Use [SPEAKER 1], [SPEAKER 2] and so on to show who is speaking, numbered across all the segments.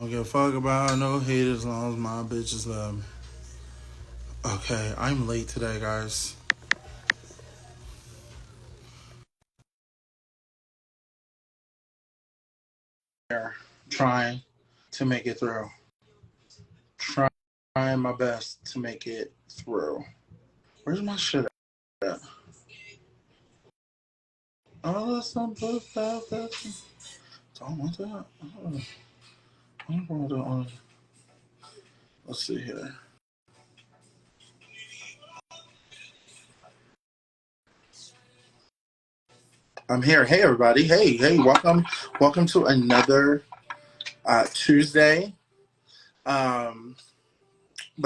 [SPEAKER 1] don't give a fuck about no haters as long as my bitches love me. Okay, I'm late today, guys. Trying to make it through. Trying my best to make it through. Where's my shit at? Oh, that's not book that. Don't want that. I don't want that. Let's see here. I'm here. Hey, everybody. Hey, welcome to another Tuesday. But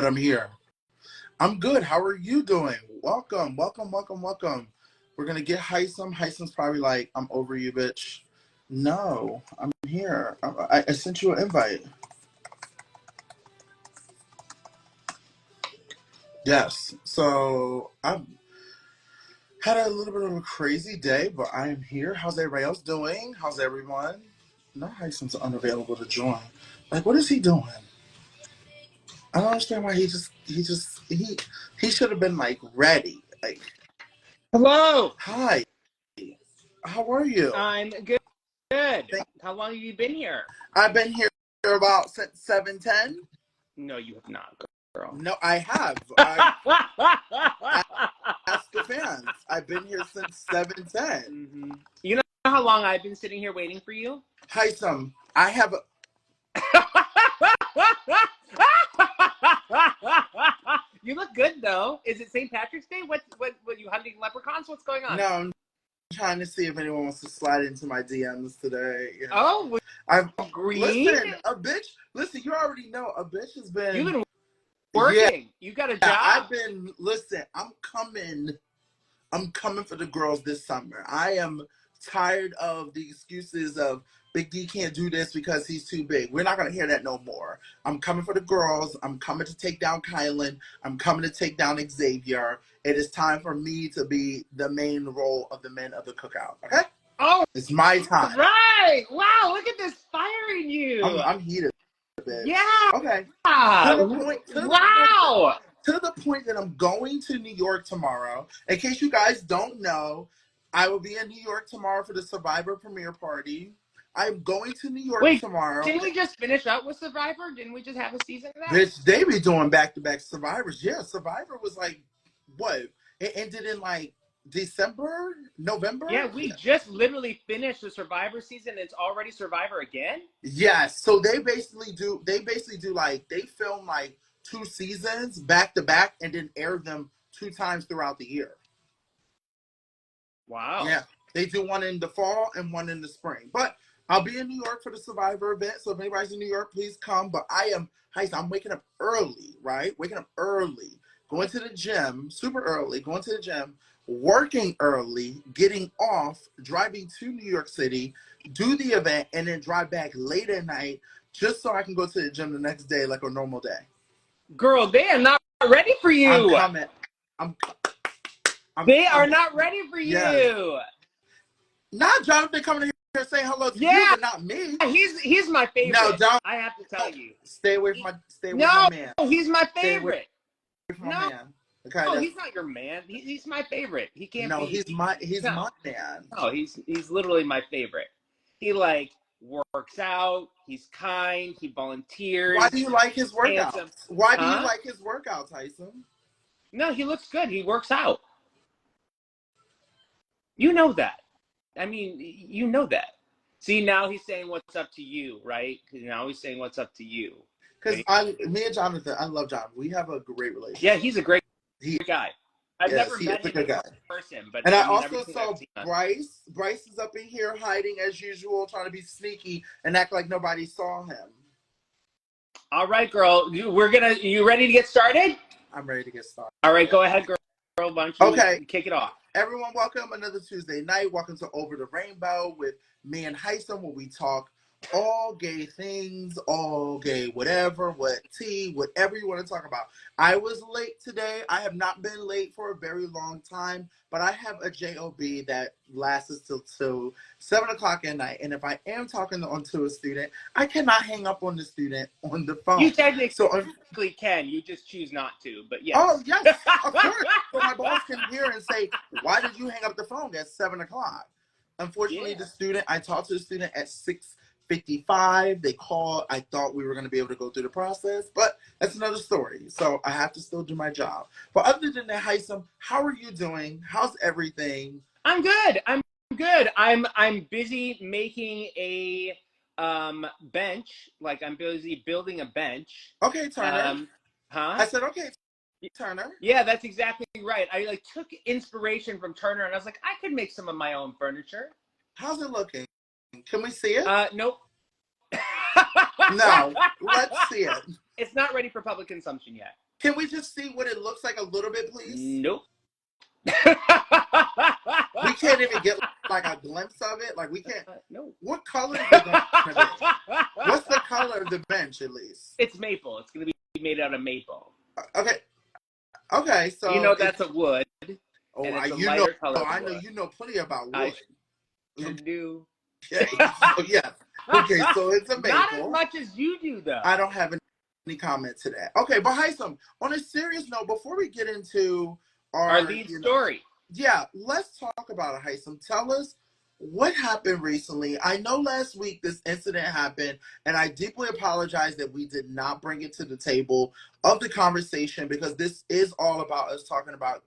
[SPEAKER 1] I'm here. I'm good. How are you doing? Welcome. We're gonna get Hisam. Hisam's probably like, I'm over you, bitch. No, I'm here. I sent you an invite. Yes. So I've had a little bit of a crazy day, but I am here. How's everybody else doing? How's everyone? No, Hisam's unavailable to join. Like, what is he doing? I don't understand why he should have been like ready. Like,
[SPEAKER 2] hello.
[SPEAKER 1] Hi. How are you?
[SPEAKER 2] I'm good. Good. How long have you been here?
[SPEAKER 1] I've been here about since 7:10.
[SPEAKER 2] No, you have not, girl.
[SPEAKER 1] No, I have. I ask the fans. I've been here since 7:10.
[SPEAKER 2] Mm-hmm. You know how long I've been sitting here waiting for you?
[SPEAKER 1] Hisam, I have.
[SPEAKER 2] You look good though. Is it St. Patrick's Day? What you hunting leprechauns? What's going on?
[SPEAKER 1] No, I'm trying to see if anyone wants to slide into my DMs today. You know?
[SPEAKER 2] Oh,
[SPEAKER 1] I'm
[SPEAKER 2] green.
[SPEAKER 1] Listen, a bitch. Listen, you already know a bitch has been.
[SPEAKER 2] You've been working. Yeah, you got a job.
[SPEAKER 1] I've been. Listen, I'm coming for the girls this summer. I am tired of the excuses of Big D can't do this because he's too big. We're not going to hear that no more. I'm coming for the girls. I'm coming to take down Kylan. I'm coming to take down Xavier. It is time for me to be the main role of the men of the cookout. Okay?
[SPEAKER 2] Oh,
[SPEAKER 1] it's my time.
[SPEAKER 2] Right. Wow, look at this fire in you.
[SPEAKER 1] I'm heated, bitch.
[SPEAKER 2] Yeah.
[SPEAKER 1] Okay.
[SPEAKER 2] Wow.
[SPEAKER 1] To the point that I'm going to New York tomorrow. In case you guys don't know, I will be in New York tomorrow for the Survivor premiere party. I'm going to New York tomorrow.
[SPEAKER 2] Didn't we just finish up with Survivor? Didn't we just have a season of that?
[SPEAKER 1] Bitch, they be doing back-to-back Survivors. Yeah, Survivor was like, what? It ended in like December, November?
[SPEAKER 2] Yeah, we just literally finished the Survivor season. It's already Survivor again?
[SPEAKER 1] Yes. So they basically do like, they film like 2 seasons back-to-back and then air them 2 times throughout the year.
[SPEAKER 2] Wow.
[SPEAKER 1] Yeah. They do one in the fall and one in the spring. But I'll be in New York for the Survivor event. So if anybody's in New York, please come. But I'm waking up early, right? Waking up early, going to the gym, super early, going to the gym, working early, getting off, driving to New York City, do the event, and then drive back late at night just so I can go to the gym the next day like a normal day.
[SPEAKER 2] Girl, they are not ready for you.
[SPEAKER 1] I'm coming.
[SPEAKER 2] They are not ready for you. Yes.
[SPEAKER 1] Not Jonathan coming here saying hello to you, but not me.
[SPEAKER 2] He's my favorite. No, don't. I have to tell you.
[SPEAKER 1] Stay away from my man.
[SPEAKER 2] No, he's my favorite.
[SPEAKER 1] My man. Okay,
[SPEAKER 2] no, he's not your man. He's my favorite. He can't be.
[SPEAKER 1] He's my man.
[SPEAKER 2] No, he's literally my favorite. He like works out. He's kind. He volunteers.
[SPEAKER 1] Why do you like his workouts? Why do you like his workouts, Tyson?
[SPEAKER 2] No, he looks good. He works out. You know that. I mean, you know that. See, now he's saying what's up to you, right? Now he's saying what's up to you.
[SPEAKER 1] Because me and Jonathan, I love Jonathan. We have a great relationship.
[SPEAKER 2] Yeah, he's a great guy. I've never met him in person, but
[SPEAKER 1] I also saw Bryce. Bryce is up in here hiding as usual, trying to be sneaky and act like nobody saw him.
[SPEAKER 2] All right, girl. You ready to get started?
[SPEAKER 1] I'm ready to get started.
[SPEAKER 2] All right, go ahead, girl. Why don't you kick it off?
[SPEAKER 1] Everyone, welcome another Tuesday night. Welcome to Over the Rainbow with me and Hisam, where we talk all gay things, all gay whatever, what tea, whatever you want to talk about. I was late today. I have not been late for a very long time, but I have a job that lasts till 7 o'clock at night. And if I am talking to a student, I cannot hang up on the student on the phone.
[SPEAKER 2] You technically
[SPEAKER 1] So
[SPEAKER 2] can. You just choose not to. But yes.
[SPEAKER 1] oh yes, of course. So my boss can hear and say, "Why did you hang up the phone at 7 o'clock?" Unfortunately,
[SPEAKER 2] Yeah.
[SPEAKER 1] the student, I talked to the student at 6:55. They called. I thought we were going to be able to go through the process, but that's another story. So I have to still do my job. But other than that, Hisam, how are you doing? How's everything?
[SPEAKER 2] I'm good. I'm good. I'm busy making a bench. Like I'm busy building a bench.
[SPEAKER 1] Okay, Turner.
[SPEAKER 2] Huh?
[SPEAKER 1] I said, okay, Turner.
[SPEAKER 2] Yeah, that's exactly right. I like took inspiration from Turner, and I was like, I could make some of my own furniture.
[SPEAKER 1] How's it looking? Can we see it?
[SPEAKER 2] Nope.
[SPEAKER 1] No, let's see it.
[SPEAKER 2] It's not ready for public consumption yet.
[SPEAKER 1] Can we just see what it looks like a little bit, please?
[SPEAKER 2] Nope.
[SPEAKER 1] We can't even get like a glimpse of it. Like we can't.
[SPEAKER 2] No.
[SPEAKER 1] What color is it going to be? What's the color of the bench, at least?
[SPEAKER 2] It's maple. It's going to be made out of maple.
[SPEAKER 1] Okay. Okay. So
[SPEAKER 2] you know that's a wood.
[SPEAKER 1] Oh,
[SPEAKER 2] and it's a
[SPEAKER 1] you
[SPEAKER 2] lighter
[SPEAKER 1] know.
[SPEAKER 2] color
[SPEAKER 1] I know
[SPEAKER 2] wood.
[SPEAKER 1] you know plenty about wood.
[SPEAKER 2] I do.
[SPEAKER 1] Okay. So yeah. Okay. So it's a maple.
[SPEAKER 2] Not as much as you do, though.
[SPEAKER 1] I don't have any comment to that. Okay, but Hisam, on a serious note, before we get into
[SPEAKER 2] our lead story.
[SPEAKER 1] Yeah, let's talk about it, Hisam. Tell us what happened recently. I know last week this incident happened, and I deeply apologize that we did not bring it to the table of the conversation, because this is all about us talking about,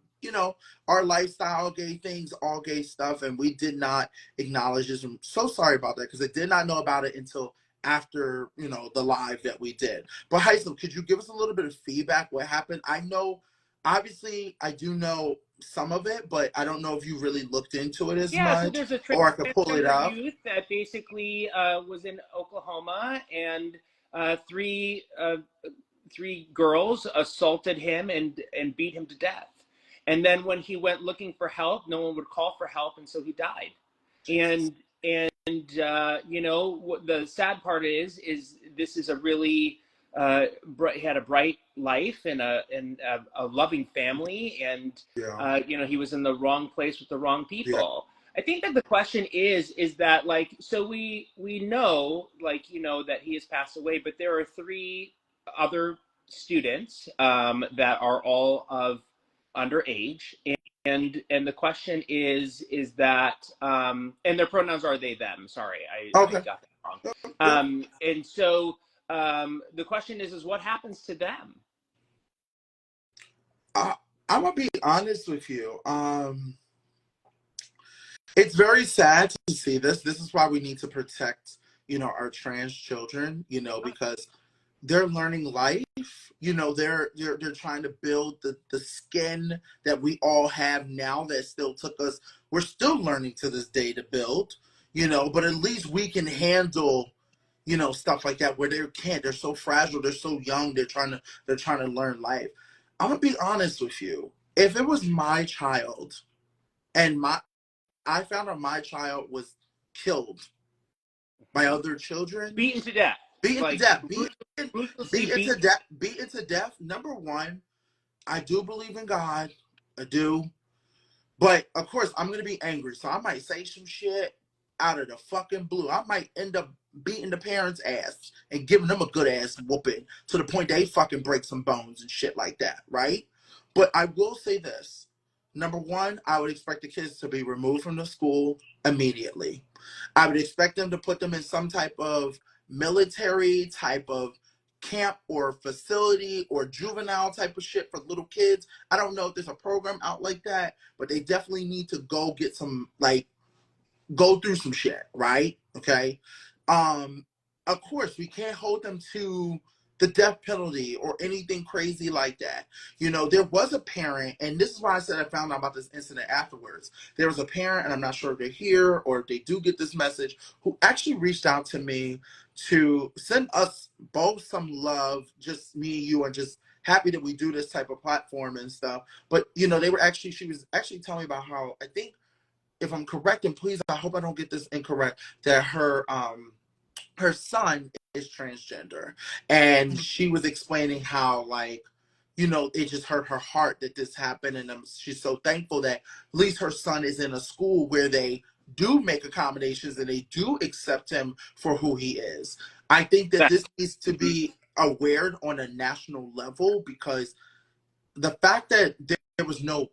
[SPEAKER 1] our lifestyle, gay things, all gay stuff, and we did not acknowledge this. I'm so sorry about that, because I did not know about it until after, the live that we did. But Hisam, could you give us a little bit of feedback? What happened? I know, obviously, I do know some of it, but I don't know if you really looked into it as much.
[SPEAKER 2] So there's a
[SPEAKER 1] or I could pull it up.
[SPEAKER 2] Youth that basically was in Oklahoma, and three girls assaulted him and beat him to death. And then when he went looking for help, no one would call for help, and so he died. And the sad part is this is a really he had a bright life and a loving family, and he was in the wrong place with the wrong people. I think that the question is that, like, so we know, like, that he has passed away, but there are 3 other students that are all of underage, and the question is that and their pronouns are they them. Sorry, I got that wrong. And so the question is what happens to them?
[SPEAKER 1] I'm gonna be honest with you. It's very sad to see this. This is why we need to protect, our trans children, because they're learning life. They're trying to build the skin that we all have now that still took us. We're still learning to this day to build, but at least we can handle, stuff like that where they can't. They're so fragile. They're so young. They're trying to learn life. I'm gonna be honest with you. If it was my child, and I found out my child was killed by other children,
[SPEAKER 2] beaten to death.
[SPEAKER 1] Beaten to death. Number one, I do believe in God. I do. But, of course, I'm going to be angry. So I might say some shit out of the fucking blue. I might end up beating the parents' ass and giving them a good ass whooping to the point they fucking break some bones and shit like that, right? But I will say this. Number one, I would expect the kids to be removed from the school immediately. I would expect them to put them in some type of military type of camp or facility or juvenile type of shit for little kids. I don't know if there's a program out like that, but they definitely need to go get some, go through some shit, right? Okay. Of course, we can't hold them to the death penalty or anything crazy like that. There was a parent, and this is why I said I found out about this incident afterwards. There was a parent, and I'm not sure if they're here or if they do get this message, who actually reached out to me to send us both some love, just me and you, and just happy that we do this type of platform and stuff. But, she was actually telling me about how, I think, if I'm correct, and please, I hope I don't get this incorrect, that her her son is transgender, and she was explaining how, like, you know, it just hurt her heart that this happened, and she's so thankful that at least her son is in a school where they do make accommodations and they do accept him for who he is. I think that this needs to be aware on a national level, because the fact that there was no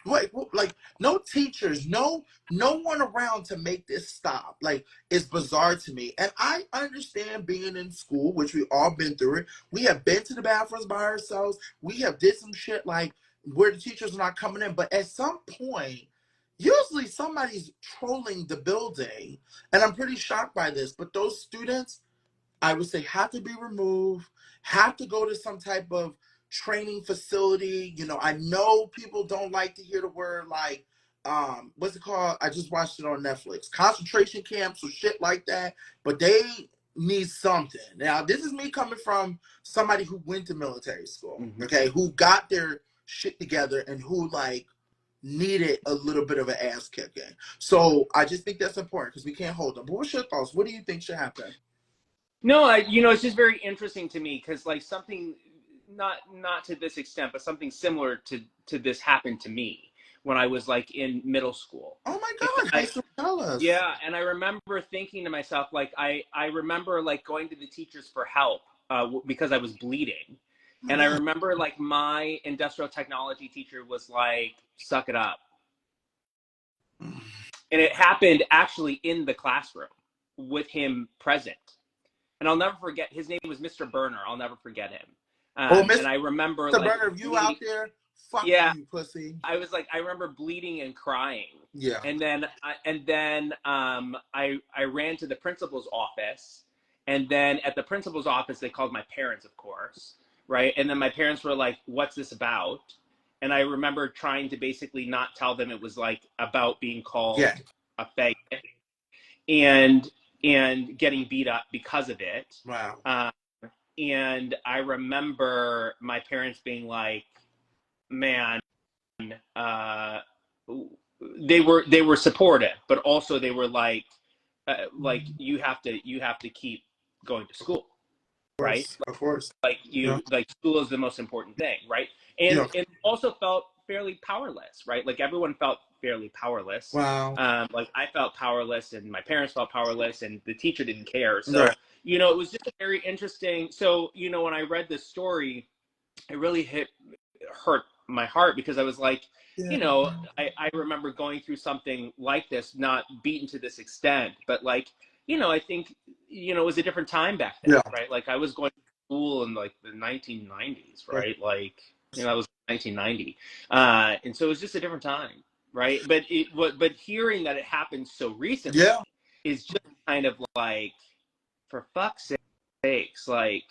[SPEAKER 1] like no teachers, no one around to make this stop, like, is bizarre to me. And I understand being in school, which we all been through it. We have been to the bathrooms by ourselves. We have did some shit like where the teachers are not coming in. But at some point, usually somebody's trolling the building, and I'm pretty shocked by this. But those students, I would say, have to be removed, have to go to some type of training facility. You know, I know people don't like to hear the word, like, what's it called? I just watched it on Netflix. Concentration camps or shit like that. But they need something. Now, this is me coming from somebody who went to military school, okay, who got their shit together and who, like, needed a little bit of an ass kicking. So I just think that's important because we can't hold them. But what's your thoughts? What do you think should happen?
[SPEAKER 2] No, you know, it's just very interesting to me because, like, something not to this extent, but something similar to this happened to me when I was, like, in middle school.
[SPEAKER 1] Oh my God! Tell us.
[SPEAKER 2] Yeah, and I remember thinking to myself, like, I remember, like, going to the teachers for help because I was bleeding, and I remember, like, my industrial technology teacher was like, "Suck it up," and it happened actually in the classroom with him present. And I'll never forget, his name was Mr. Burner. I'll never forget him. And I remember,
[SPEAKER 1] Mr.
[SPEAKER 2] like,
[SPEAKER 1] Burner, if you out there, fuck you, pussy.
[SPEAKER 2] I was like, I remember bleeding and crying.
[SPEAKER 1] Yeah.
[SPEAKER 2] And then I ran to the principal's office, and then at the principal's office they called my parents, of course, right? And then my parents were like, "What's this about?" And I remember trying to basically not tell them it was, like, about being called a faggot and getting beat up because of it.
[SPEAKER 1] Wow.
[SPEAKER 2] And I remember my parents being like, "Man," they were supportive, but also they were like, you have to keep going to school, right?
[SPEAKER 1] Of course.
[SPEAKER 2] Like, like, school is the most important thing, right? And also felt fairly powerless, right? Like, everyone felt fairly powerless.
[SPEAKER 1] Wow.
[SPEAKER 2] Like, I felt powerless, and my parents felt powerless, and the teacher didn't care. So, you know, it was just very interesting. So, you know, when I read this story, it really hurt my heart, because I was like, you know, I remember going through something like this, not beaten to this extent, but, like, you know, I think, you know, it was a different time back then, right? Like, I was going to school in, like, the 1990s, right? Like, you know, that was 1990. And so it was just a different time, right? But hearing that it happened so recently is just kind of like, for fuck's sakes, like,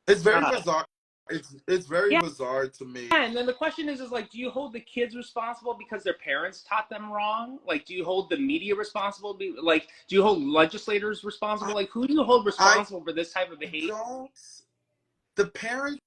[SPEAKER 1] it's very bizarre. It's very bizarre to me.
[SPEAKER 2] Yeah, and then the question is like, do you hold the kids responsible because their parents taught them wrong? Like, do you hold the media responsible? Like, do you hold legislators responsible? Like, who do you hold responsible for this type of behavior?
[SPEAKER 1] The parents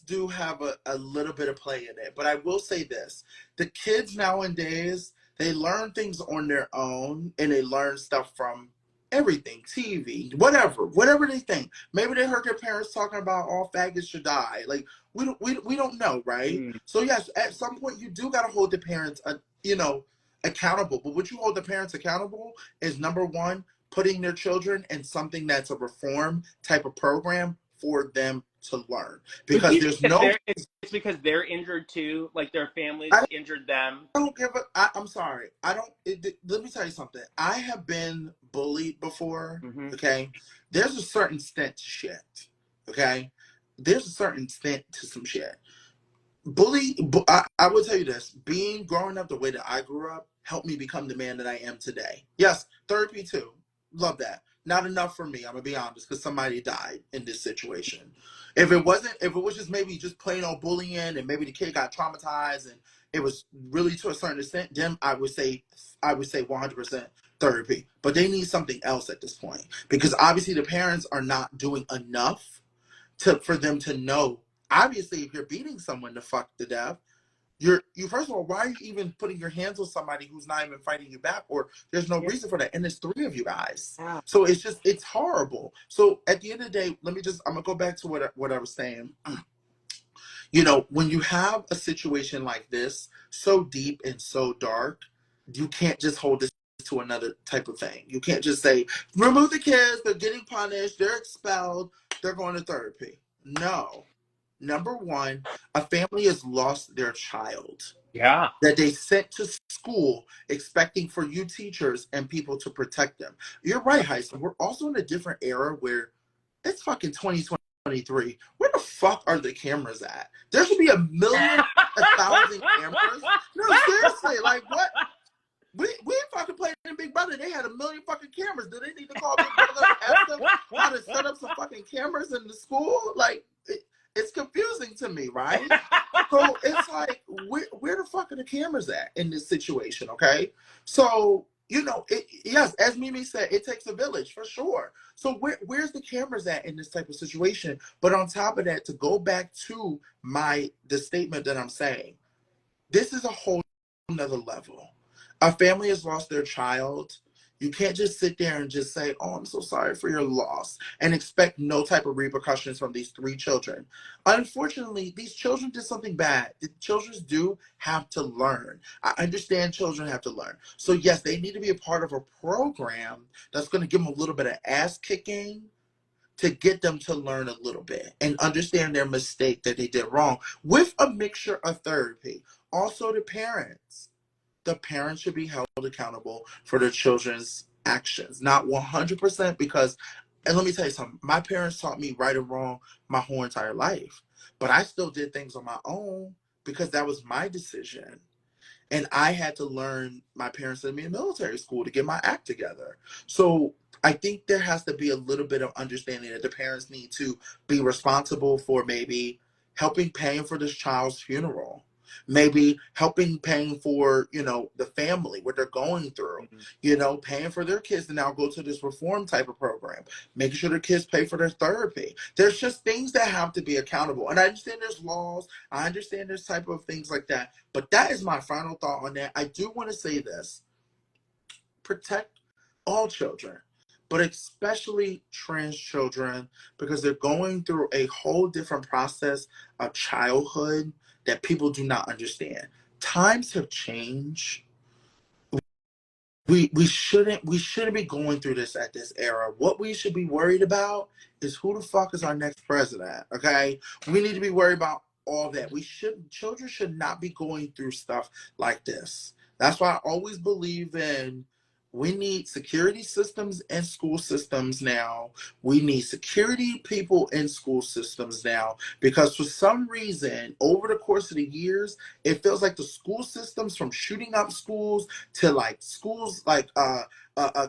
[SPEAKER 1] do have a little bit of play in it, but I will say this: the kids nowadays, they learn things on their own, and they learn stuff from everything, TV, whatever they think. Maybe they heard their parents talking about all faggots should die. Like, we don't know, right? So yes, at some point you do got to hold the parents, you know, accountable. But what you hold the parents accountable is, number one, putting their children in something that's a reform type of program for them to learn, because there's no.
[SPEAKER 2] It's because they're injured too, like their families injured them.
[SPEAKER 1] I don't give a. I'm sorry. I don't. Let me tell you something. I have been bullied before. Okay, there's a certain extent to shit. Okay, there's a certain extent to some shit. I will tell you this: growing up the way that I grew up helped me become the man that I am today. Yes, therapy too. Love that. Not enough for me, I'm gonna be honest, because somebody died in this situation. If it was just maybe just plain old bullying, and maybe the kid got traumatized, and it was really to a certain extent, then I would say 100% therapy. But they need something else at this point, because obviously the parents are not doing enough for them to know. Obviously, if you're beating someone to fuck to death, you first of all, why are you even putting your hands on somebody who's not even fighting you back, or there's no
[SPEAKER 2] Yeah.
[SPEAKER 1] reason for that, and there's three of you guys.
[SPEAKER 2] Wow.
[SPEAKER 1] So it's horrible. So at the end of the day, I'm gonna go back to what I was saying. You know, when you have a situation like this, so deep and so dark, you can't just hold this to another type of thing. You can't just say, remove the kids, they're getting punished, they're expelled, they're going to therapy. No. Number one, a family has lost their child
[SPEAKER 2] Yeah.
[SPEAKER 1] that they sent to school expecting for you teachers and people to protect them. You're right, Heisen. We're also in a different era where it's fucking 2023. Where the fuck are the cameras at? There should be a million, 1,000 cameras. No, seriously, like what? We fucking played in Big Brother. They had a million fucking cameras. Do they need to call Big Brother and ask them how to set up some fucking cameras in the school? Like, it's confusing to me, right? So it's like, where the fuck are the cameras at in this situation? Okay, so you know, yes, as Mimi said, it takes a village for sure. So where's the cameras at in this type of situation? But on top of that, to go back to the statement that I'm saying, this is a whole another level. A family has lost their child. You can't just sit there and just say, oh, I'm so sorry for your loss, and expect no type of repercussions from these three children. Unfortunately, these children did something bad. The children do have to learn. I understand children have to learn. So, yes, they need to be a part of a program that's going to give them a little bit of ass kicking to get them to learn a little bit and understand their mistake that they did wrong with a mixture of therapy. Also, the parents should be held accountable for their children's actions. Not 100% because, and let me tell you something, my parents taught me right and wrong my whole entire life. But I still did things on my own because that was my decision. And I had to learn, my parents sent me to military school to get my act together. So I think there has to be a little bit of understanding that the parents need to be responsible for maybe helping paying for this child's funeral, maybe helping paying for, you know, the family, what they're going through,
[SPEAKER 2] Mhm.
[SPEAKER 1] you know, paying for their kids to now go to this reform type of program, making sure their kids pay for their therapy. There's just things that have to be accountable. And I understand there's laws, I understand there's type of things like that, but that is my final thought on that. I do want to say this: protect all children, but especially trans children, because they're going through a whole different process of childhood that people do not understand. Times have changed. We shouldn't be going through this at this era. What we should be worried about is who the fuck is our next president. Okay, we need to be worried about all that. Children should not be going through stuff like this. That's why I always believe in, we need security systems in school systems now. We need security people in school systems now, because for some reason over the course of the years, it feels like the school systems, from shooting up schools to like schools like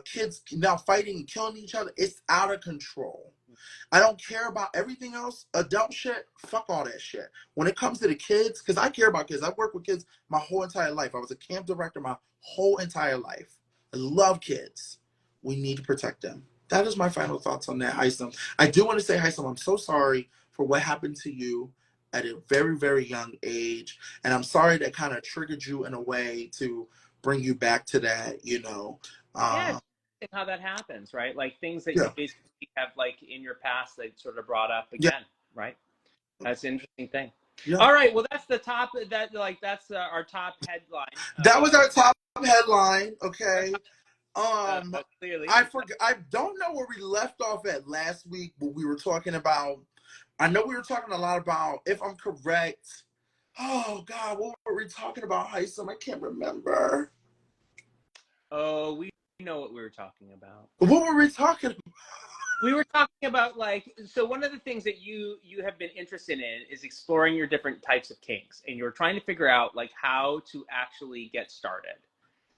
[SPEAKER 1] kids now fighting and killing each other, it's out of control. I don't care about everything else. Adult shit, fuck all that shit. When it comes to the kids, because I care about kids. I've worked with kids my whole entire life. I was a camp director my whole entire life. I love kids. We need to protect them. That is my final thoughts on that, Hisam. I do want to say, Hisam, I'm so sorry for what happened to you at a very, very young age. And I'm sorry that kind of triggered you in a way to bring you back to that, you know.
[SPEAKER 2] Yeah,
[SPEAKER 1] Uh,
[SPEAKER 2] it's interesting how that happens, right? Like things that you
[SPEAKER 1] yeah,
[SPEAKER 2] basically have like in your past that sort of brought up
[SPEAKER 1] yeah,
[SPEAKER 2] again, right? That's an interesting thing.
[SPEAKER 1] yeah.
[SPEAKER 2] All right, well that's the top that like that's our top headline.
[SPEAKER 1] That was our top headline.
[SPEAKER 2] Our
[SPEAKER 1] Okay.
[SPEAKER 2] top clearly.
[SPEAKER 1] I forgot. I don't know where we left off at last week, but we were talking about. I know we were talking a lot about, if I'm correct. Oh God, what were we talking about, Heisem? I can't remember.
[SPEAKER 2] Oh, we know what we were talking about.
[SPEAKER 1] What were we talking about?
[SPEAKER 2] We were talking about like, so one of the things that you have been interested in is exploring your different types of kinks, and you're trying to figure out like how to actually get started,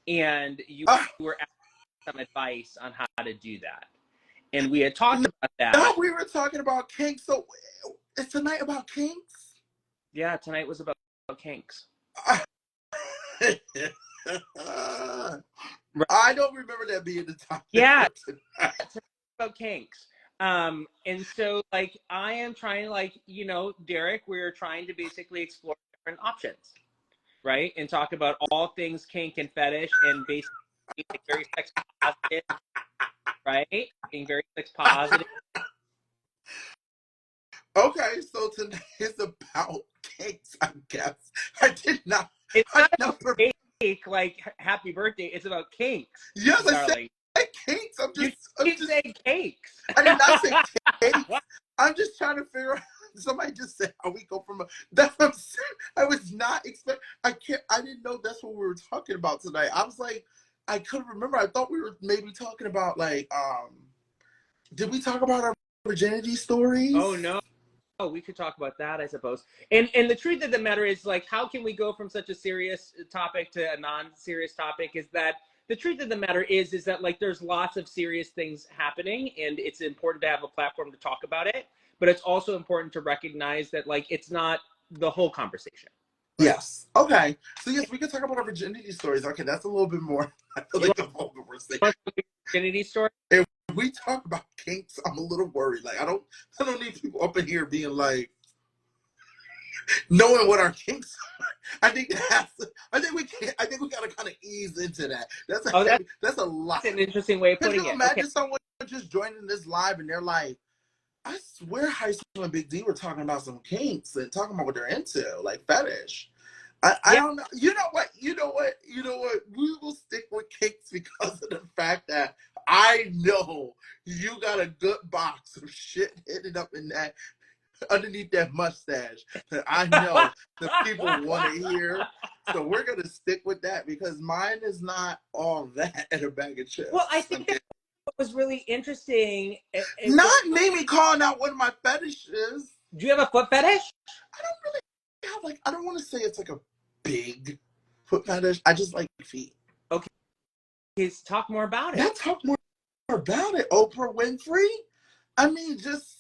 [SPEAKER 2] and you
[SPEAKER 1] Uh,
[SPEAKER 2] were asking some advice on how to do that, and we had talked about
[SPEAKER 1] no,
[SPEAKER 2] that.
[SPEAKER 1] we were talking about kinks. So it's tonight about kinks.
[SPEAKER 2] Yeah, tonight was about kinks. Right.
[SPEAKER 1] I don't remember that being the topic
[SPEAKER 2] Yeah,
[SPEAKER 1] for tonight.
[SPEAKER 2] tonight about kinks. And so like I am trying, like, Derek, we're trying to basically explore different options. right? And talk about all things kink and fetish and basically being like very sex positive, right? Being very sex positive.
[SPEAKER 1] Okay, so tonight is about cakes, I guess. I did not.
[SPEAKER 2] It's
[SPEAKER 1] I
[SPEAKER 2] not about
[SPEAKER 1] never.
[SPEAKER 2] cake like happy birthday. It's about kinks,
[SPEAKER 1] Yes, I said
[SPEAKER 2] darling.
[SPEAKER 1] cakes. I'm
[SPEAKER 2] You
[SPEAKER 1] just. I'm
[SPEAKER 2] keep
[SPEAKER 1] just.
[SPEAKER 2] saying cakes.
[SPEAKER 1] I did not say cakes. I'm just trying to figure out. Somebody just said how we go from a. That's what I'm saying. I was not expect. I can't. I didn't know that's what we were talking about tonight. I was like, I couldn't remember. I thought we were maybe talking about like. Did we talk about our virginity stories?
[SPEAKER 2] Oh no. Oh, we could talk about that, I suppose. And the truth of the matter is, like, how can we go from such a serious topic to a non-serious topic? Is that the truth of the matter is that like there's lots of serious things happening, and it's important to have a platform to talk about it. But it's also important to recognize that like it's not the whole conversation. Right?
[SPEAKER 1] Yes. Okay. So yes, we can talk about our virginity stories. Okay, that's a little bit more. I feel
[SPEAKER 2] You
[SPEAKER 1] like the whole conversation.
[SPEAKER 2] want a virginity story?
[SPEAKER 1] If we talk about kinks, I'm a little worried. Like I don't need people up in here being like knowing what our kinks are. I think that's. I think we can. I think we gotta kind of ease into that. That's a
[SPEAKER 2] Oh,
[SPEAKER 1] heavy. That's a lot.
[SPEAKER 2] that's an interesting way of
[SPEAKER 1] Could
[SPEAKER 2] putting
[SPEAKER 1] you
[SPEAKER 2] it. Okay.
[SPEAKER 1] imagine someone just joining this live and they're like, I swear Hisam and Big D were talking about some kinks and talking about what they're into, like fetish. I
[SPEAKER 2] Yeah.
[SPEAKER 1] don't know. You know what? You know what? You know what? We will stick with kinks because of the fact that I know you got a good box of shit hidden up in that underneath that mustache that I know the people want to hear. So we're gonna stick with that because mine is not all that in a bag of
[SPEAKER 2] Well, I
[SPEAKER 1] chips.
[SPEAKER 2] think
[SPEAKER 1] Okay?
[SPEAKER 2] that was really interesting.
[SPEAKER 1] Not Mimi calling out one of my fetishes.
[SPEAKER 2] Do you have a foot fetish?
[SPEAKER 1] I don't really have like. I don't want to say it's like a big foot fetish. I just like feet.
[SPEAKER 2] Okay, let's talk more about
[SPEAKER 1] Yeah,
[SPEAKER 2] it.
[SPEAKER 1] talk more about it. Oprah Winfrey. I mean, just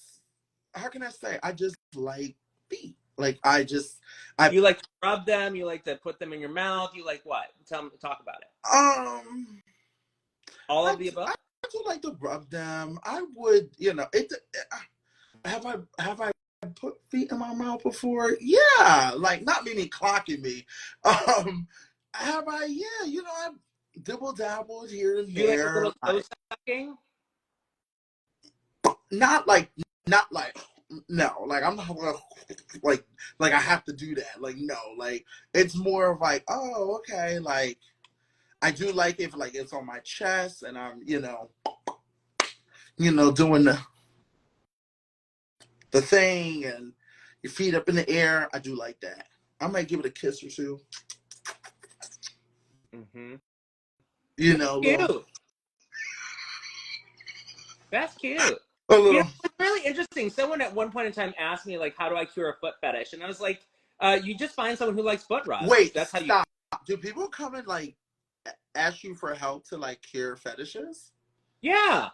[SPEAKER 1] how can I say? I just like feet. Like I
[SPEAKER 2] You like to rub them. You like to put them in your mouth. You like what? Talk about it.
[SPEAKER 1] um
[SPEAKER 2] All
[SPEAKER 1] I
[SPEAKER 2] of the above.
[SPEAKER 1] I do like to rub them. I would, it. Have I put feet in my mouth before? Yeah, like not meaning clocking me. Um, have I? Yeah, I've dibble dabbled here and
[SPEAKER 2] Do you like a
[SPEAKER 1] there.
[SPEAKER 2] little toe sucking?
[SPEAKER 1] Not like, not like, no, like I'm not like I have to do that. Like no, like it's more of like, oh, okay, like I do like if like it's on my chest and I'm, doing the thing and your feet up in the air. I do like that. I might give it a kiss or two.
[SPEAKER 2] Mm-hmm.
[SPEAKER 1] Little,
[SPEAKER 2] Cute. That's cute.
[SPEAKER 1] a
[SPEAKER 2] You know,
[SPEAKER 1] little.
[SPEAKER 2] it's really interesting. Someone at one point in time asked me like, "How do I cure a foot fetish?" And I was like, "You just find someone who likes foot rubs.
[SPEAKER 1] Wait,
[SPEAKER 2] That's how you."
[SPEAKER 1] stop. Do people come and like ask you for help to like cure fetishes?
[SPEAKER 2] Yeah.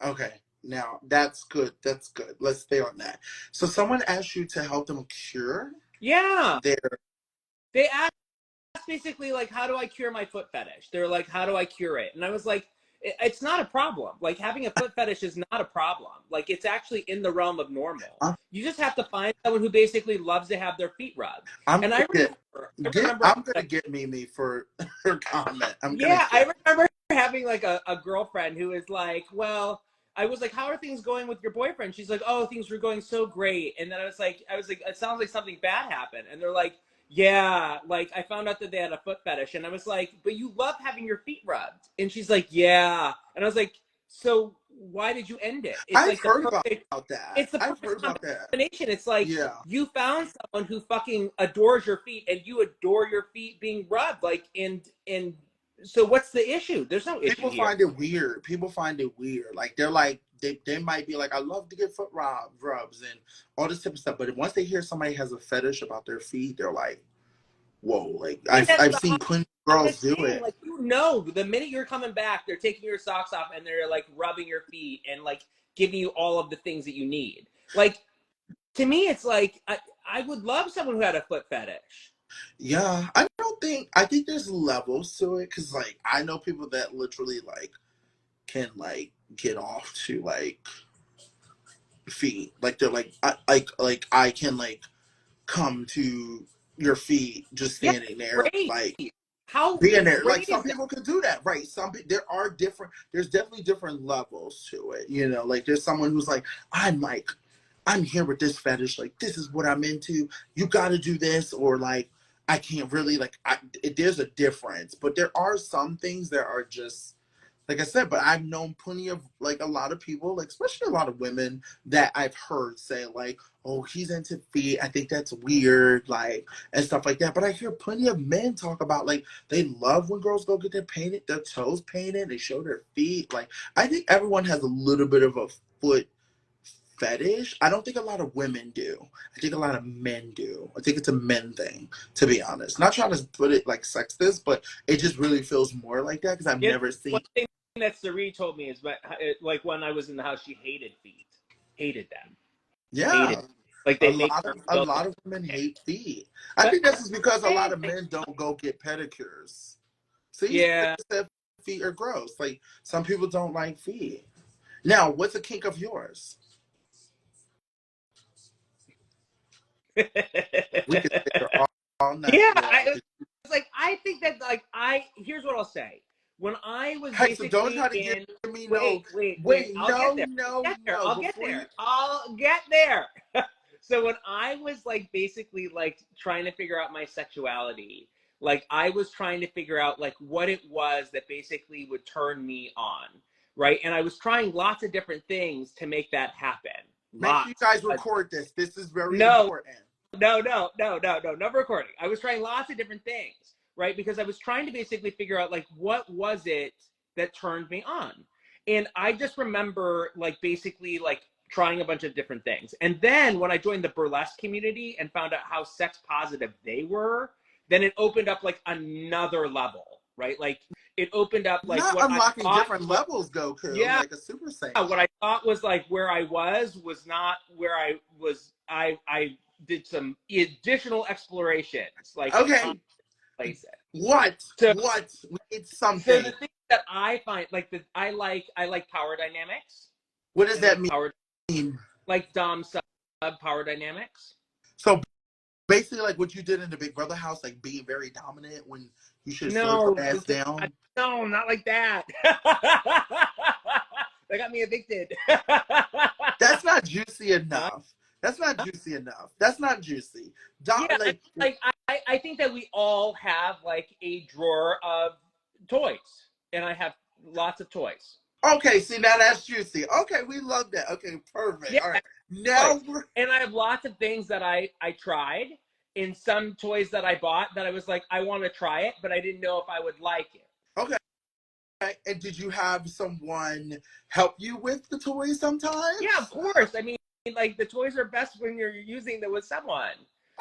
[SPEAKER 1] Okay, now that's good. That's good. Let's stay on that. So someone asked you to help them cure
[SPEAKER 2] Yeah.
[SPEAKER 1] their.
[SPEAKER 2] They asked basically like, "How do I cure my foot fetish?" They're like, "How do I cure it?" And I was like, "It's not a problem. Like having a foot fetish is not a problem. Like it's actually in the realm of normal.
[SPEAKER 1] I'm,
[SPEAKER 2] You just have to find someone who basically loves to have their feet rubbed."
[SPEAKER 1] I'm
[SPEAKER 2] And
[SPEAKER 1] gonna
[SPEAKER 2] I
[SPEAKER 1] get.
[SPEAKER 2] remember,
[SPEAKER 1] I'm gonna get Mimi for her comment. I'm gonna
[SPEAKER 2] yeah,
[SPEAKER 1] get.
[SPEAKER 2] I remember having like a girlfriend who was like, well, I was like, how are things going with your boyfriend? She's like, oh, things were going so great. And then I was like, it sounds like something bad happened. And they're like, yeah, like I found out that they had a foot fetish. And I was like, but you love having your feet rubbed. And she's like, yeah. And I was like, so why did you end it? It's
[SPEAKER 1] I've
[SPEAKER 2] like the
[SPEAKER 1] heard
[SPEAKER 2] perfect,
[SPEAKER 1] about that.
[SPEAKER 2] it's the
[SPEAKER 1] I've
[SPEAKER 2] perfect
[SPEAKER 1] heard about that.
[SPEAKER 2] combination. It's like
[SPEAKER 1] Yeah.
[SPEAKER 2] you found someone who fucking adores your feet and you adore your feet being rubbed. Like, and so what's the issue? There's no issue
[SPEAKER 1] People
[SPEAKER 2] here.
[SPEAKER 1] find it weird. People find it weird. Like they're like they might be like, I love to get rubs and all this type of stuff. But once they hear somebody has a fetish about their feet, they're like, whoa. Like
[SPEAKER 2] I think that's
[SPEAKER 1] I've
[SPEAKER 2] the
[SPEAKER 1] seen plenty of girls
[SPEAKER 2] hottest
[SPEAKER 1] do
[SPEAKER 2] thing.
[SPEAKER 1] it.
[SPEAKER 2] Like the minute you're coming back, they're taking your socks off and they're like rubbing your feet and like giving you all of the things that you need. Like to me, it's like I would love someone who had a foot fetish.
[SPEAKER 1] Yeah. I think there's levels to it because like I know people that literally like can like get off to like feet. Like they're like I can like come to your feet just
[SPEAKER 2] Yeah,
[SPEAKER 1] standing there,
[SPEAKER 2] great.
[SPEAKER 1] like
[SPEAKER 2] How
[SPEAKER 1] being there. Like
[SPEAKER 2] great
[SPEAKER 1] some
[SPEAKER 2] is that?
[SPEAKER 1] people can do that, right? There's definitely different levels to it. You know, like there's someone who's like, I'm here with this fetish, like this is what I'm into. You got to do this, or like I can't really there's a difference, but there are some things that are just like I said, but I've known plenty of like a lot of people, like especially a lot of women that I've heard say like, "Oh, he's into feet. I think that's weird," like and stuff like that. But I hear plenty of men talk about like they love when girls go get their toes painted, they show their feet. Like I think everyone has a little bit of a foot fetish. I don't think a lot of women do. I think a lot of men do. I think it's a men thing, to be honest. Not trying to put it like sexist, but it just really feels more like that because I've
[SPEAKER 2] You know,
[SPEAKER 1] never seen.
[SPEAKER 2] one thing that Sari told me is, like when I was in the house, she hated feet, hated them, hated.
[SPEAKER 1] Yeah,
[SPEAKER 2] Like
[SPEAKER 1] a
[SPEAKER 2] they make
[SPEAKER 1] lot
[SPEAKER 2] her
[SPEAKER 1] of
[SPEAKER 2] feel.
[SPEAKER 1] women hate feet. I
[SPEAKER 2] But
[SPEAKER 1] think that's just because a lot
[SPEAKER 2] hey,
[SPEAKER 1] of men don't go get pedicures. See, so they
[SPEAKER 2] yeah.
[SPEAKER 1] just said feet are gross. Like some people don't like feet. Now, what's a kink of yours? We could sit here all night,
[SPEAKER 2] Yeah,
[SPEAKER 1] girl.
[SPEAKER 2] it's like I think that like I here's what I'll say. When I was
[SPEAKER 1] Hey, so don't
[SPEAKER 2] basically
[SPEAKER 1] try to give
[SPEAKER 2] in
[SPEAKER 1] me no.
[SPEAKER 2] wait,
[SPEAKER 1] Wait,
[SPEAKER 2] I'll get
[SPEAKER 1] no,
[SPEAKER 2] there.
[SPEAKER 1] no,
[SPEAKER 2] Get there.
[SPEAKER 1] no.
[SPEAKER 2] I'll get
[SPEAKER 1] Before you.
[SPEAKER 2] there. I'll get there. So when I was like basically like trying to figure out my sexuality, like I was trying to figure out like what it was that basically would turn me on, right? And I was trying lots of different things to make that happen.
[SPEAKER 1] Make sure you
[SPEAKER 2] Lots.
[SPEAKER 1] guys record this. This is very
[SPEAKER 2] No,
[SPEAKER 1] important.
[SPEAKER 2] no recording. I was trying lots of different things, right? Because I was trying to basically figure out like what was it that turned me on. And I just remember like basically like trying a bunch of different things. And then when I joined the burlesque community and found out how sex positive they were, then it opened up like another level, right? Like it opened up like
[SPEAKER 1] Not
[SPEAKER 2] what I
[SPEAKER 1] unlocking
[SPEAKER 2] thought
[SPEAKER 1] different
[SPEAKER 2] was,
[SPEAKER 1] levels, Goku,
[SPEAKER 2] yeah,
[SPEAKER 1] like a Super Saiyan.
[SPEAKER 2] what I thought was like where I was not where I was. I did some additional explorations, like in
[SPEAKER 1] Okay,
[SPEAKER 2] places.
[SPEAKER 1] what?
[SPEAKER 2] So
[SPEAKER 1] What? We need
[SPEAKER 2] so the
[SPEAKER 1] something.
[SPEAKER 2] thing that I find like that I like power dynamics.
[SPEAKER 1] What does
[SPEAKER 2] I
[SPEAKER 1] that
[SPEAKER 2] like power
[SPEAKER 1] mean?
[SPEAKER 2] like dom sub power dynamics.
[SPEAKER 1] So basically, like what you did in the Big Brother house, like being very dominant when you should slow your
[SPEAKER 2] No,
[SPEAKER 1] ass down.
[SPEAKER 2] no, not like that. That got me evicted.
[SPEAKER 1] That's not juicy
[SPEAKER 2] Huh?
[SPEAKER 1] enough. That's not juicy enough. That's not juicy.
[SPEAKER 2] Yeah, I,
[SPEAKER 1] Like,
[SPEAKER 2] like I think that we all have like a drawer of toys, and I have lots of toys.
[SPEAKER 1] okay, see now that's juicy. Okay, we love that. Okay, perfect.
[SPEAKER 2] Yeah,
[SPEAKER 1] All right, now
[SPEAKER 2] toys,
[SPEAKER 1] we're
[SPEAKER 2] and I have lots of things that I tried, and some toys that I bought that I was like I want to try it, but I didn't know if I would like it.
[SPEAKER 1] okay. And did you have someone help you with the toys
[SPEAKER 2] Yeah, of
[SPEAKER 1] sometimes?
[SPEAKER 2] course. I mean, like the toys are best when you're using them with someone.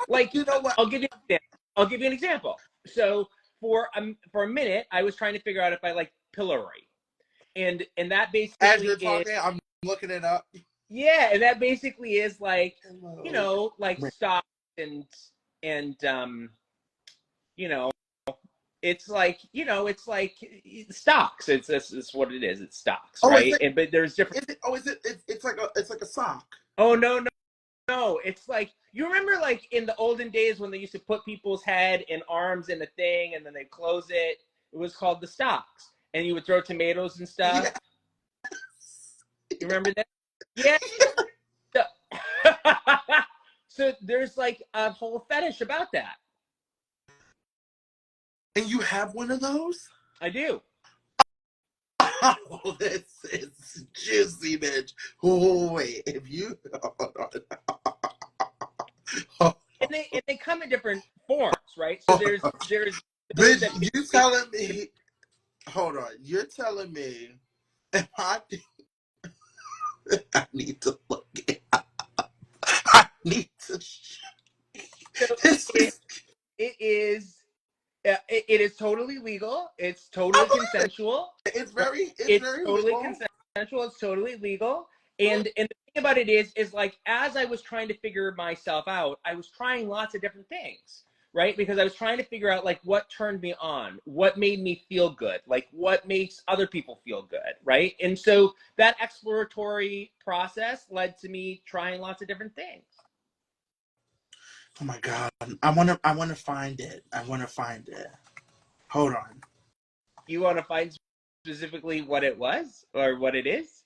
[SPEAKER 2] Like
[SPEAKER 1] You know what?
[SPEAKER 2] I'll give you an example. I'll give you an example. So for a minute, I was trying to figure out if I like pillory, and that
[SPEAKER 1] As
[SPEAKER 2] basically
[SPEAKER 1] you're
[SPEAKER 2] is
[SPEAKER 1] talking, I'm looking it up.
[SPEAKER 2] yeah, and that basically is like
[SPEAKER 1] Hello.
[SPEAKER 2] like stocks and you know it's like it's like stocks. It's what it is. It's stocks,
[SPEAKER 1] Oh, is
[SPEAKER 2] right?
[SPEAKER 1] it?
[SPEAKER 2] And but there's different.
[SPEAKER 1] Is it? Oh, is it? It's like a sock.
[SPEAKER 2] Oh no, no, it's like you remember like in the olden days when they used to put people's head and arms in a thing and then they close it. It was called the stocks, and you would throw tomatoes and stuff.
[SPEAKER 1] Yeah.
[SPEAKER 2] You remember that? Yeah. So, so there's like a whole fetish about that.
[SPEAKER 1] And you have one of those?
[SPEAKER 2] I do.
[SPEAKER 1] Oh, this is juicy, bitch. Oh, wait, if you hold
[SPEAKER 2] And they come in different forms, right? So
[SPEAKER 1] on.
[SPEAKER 2] there's those that
[SPEAKER 1] Bitch, you telling me? Hold on, you're telling me? If I need to look it. I need to.
[SPEAKER 2] so
[SPEAKER 1] This
[SPEAKER 2] it,
[SPEAKER 1] is.
[SPEAKER 2] it is it is totally legal. It's
[SPEAKER 1] I
[SPEAKER 2] totally
[SPEAKER 1] believe it.
[SPEAKER 2] consensual.
[SPEAKER 1] It's
[SPEAKER 2] It's
[SPEAKER 1] very
[SPEAKER 2] totally
[SPEAKER 1] legal.
[SPEAKER 2] consensual. It's totally legal. And the thing about it is like as I was trying to figure myself out, I was trying lots of different things, right? Because I was trying to figure out like what turned me on, what made me feel good, like what makes other people feel good, right? And so that exploratory process led to me trying lots of different things.
[SPEAKER 1] Oh my God. I wanna find it. I wanna find it. Hold on.
[SPEAKER 2] You want to find specifically what it was or what it is?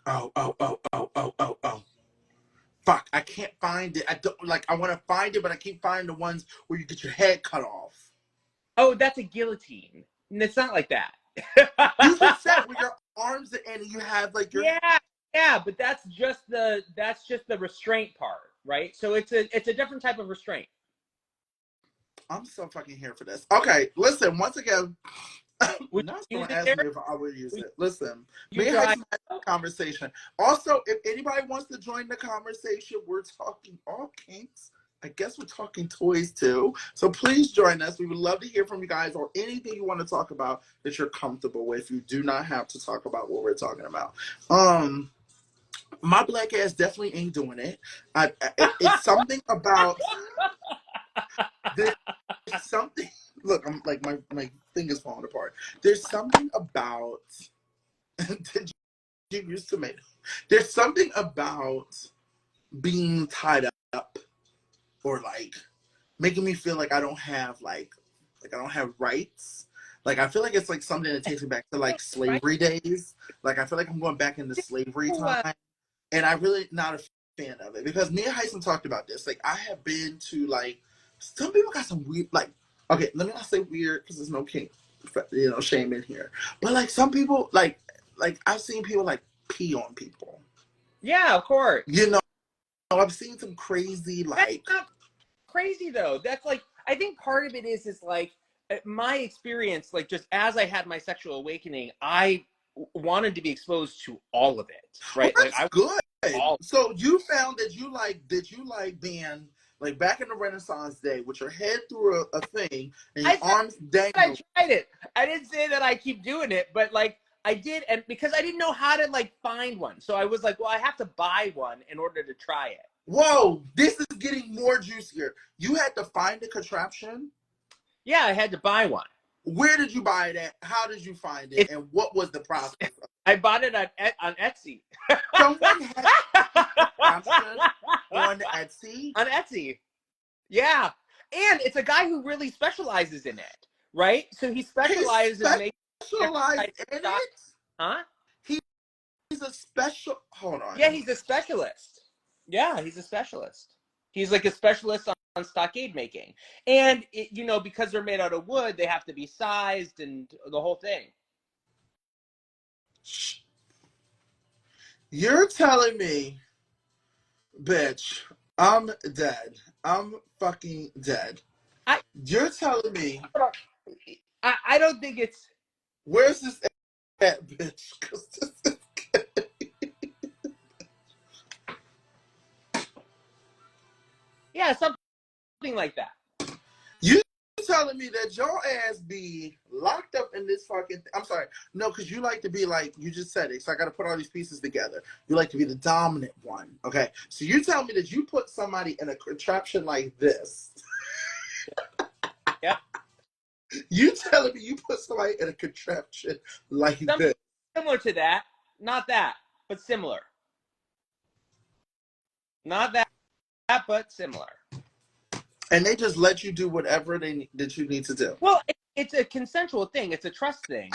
[SPEAKER 1] Oh. Fuck, I can't find it. I don't like I wanna find it, but I keep finding the ones where you get your head cut off.
[SPEAKER 2] Oh, that's a guillotine. It's not like that.
[SPEAKER 1] You just said with your arms and you have like your
[SPEAKER 2] Yeah, yeah, but that's just the restraint part, right? So it's a different type of restraint.
[SPEAKER 1] I'm so fucking here for this. Okay, listen, once again,
[SPEAKER 2] Would
[SPEAKER 1] not
[SPEAKER 2] you
[SPEAKER 1] someone
[SPEAKER 2] use it
[SPEAKER 1] asked
[SPEAKER 2] there?
[SPEAKER 1] me if I would use
[SPEAKER 2] Would
[SPEAKER 1] it. Listen,
[SPEAKER 2] you
[SPEAKER 1] me and
[SPEAKER 2] try?
[SPEAKER 1] Hyson had a conversation. Also, if anybody wants to join the conversation, we're talking all kinks. I guess we're talking toys too. So please join us. We would love to hear from you guys or anything you want to talk about that you're comfortable with. You do not have to talk about what we're talking about. My black ass definitely ain't doing it. It's something about there's something. Look, I'm like my thing is falling apart. There's something about. Did you use tomato? There's something about being tied up or like making me feel like I don't have like I don't have rights. Like I feel like it's like something that takes me back to like
[SPEAKER 2] Right?
[SPEAKER 1] slavery days. Like I feel like I'm going back into slavery
[SPEAKER 2] Oh,
[SPEAKER 1] time. And I really not a fan of it because me and Hyson talked about this. Like I have been to like some people got some weird like okay, let me not say weird because there's no kink, shame in here. But like some people like I've seen people like pee on people.
[SPEAKER 2] yeah, of course.
[SPEAKER 1] You know, I've seen some crazy
[SPEAKER 2] That's
[SPEAKER 1] like
[SPEAKER 2] not crazy though. That's like I think part of it is like my experience. Like just as I had my sexual awakening, I wanted to be exposed to all of it.
[SPEAKER 1] well
[SPEAKER 2] Right? Like
[SPEAKER 1] that's
[SPEAKER 2] I
[SPEAKER 1] good.
[SPEAKER 2] all.
[SPEAKER 1] So you found that you like being like back in the Renaissance day with your head through a thing and your
[SPEAKER 2] I said
[SPEAKER 1] arms
[SPEAKER 2] I
[SPEAKER 1] dangle.
[SPEAKER 2] tried it. I didn't say that I keep doing it, but like I did, and because I didn't know how to like find one, so I was like, well, I have to buy one in order to try it.
[SPEAKER 1] Whoa, this is getting more juicier. You had to find a contraption.
[SPEAKER 2] Yeah, I had to buy one.
[SPEAKER 1] Where did you buy it at? How did you find it?
[SPEAKER 2] It,
[SPEAKER 1] And what was the process?
[SPEAKER 2] I bought it on Etsy.
[SPEAKER 1] Someone had a contraption on Etsy.
[SPEAKER 2] On Etsy. Yeah. And it's a guy who really specializes in it, right? So he
[SPEAKER 1] He
[SPEAKER 2] specializes in making
[SPEAKER 1] specialized in
[SPEAKER 2] stock.
[SPEAKER 1] it.
[SPEAKER 2] Huh?
[SPEAKER 1] He's a special. Hold
[SPEAKER 2] Yeah,
[SPEAKER 1] on.
[SPEAKER 2] he's a specialist. Yeah, he's a specialist. He's like a specialist on stockade making. And, because they're made out of wood, they have to be sized and the whole thing.
[SPEAKER 1] You're telling me, bitch, I'm dead. I'm fucking dead.
[SPEAKER 2] I,
[SPEAKER 1] You're telling me,
[SPEAKER 2] I don't think it's.
[SPEAKER 1] where's this at, bitch? 'Cause this is
[SPEAKER 2] Yeah, something like that.
[SPEAKER 1] You telling me that your ass be locked up in this fucking I'm sorry. No, because you like to be like, you just said it. So I got to put all these pieces together. You like to be the dominant one. Okay. So you tell me that you put somebody in a contraption like this.
[SPEAKER 2] Yeah.
[SPEAKER 1] You telling me you put somebody in a contraption like
[SPEAKER 2] Something
[SPEAKER 1] this.
[SPEAKER 2] similar to that. Not that, but similar. Not that, but similar.
[SPEAKER 1] And they just let you do whatever that you need to do.
[SPEAKER 2] Well, it's a consensual thing. It's a trust thing.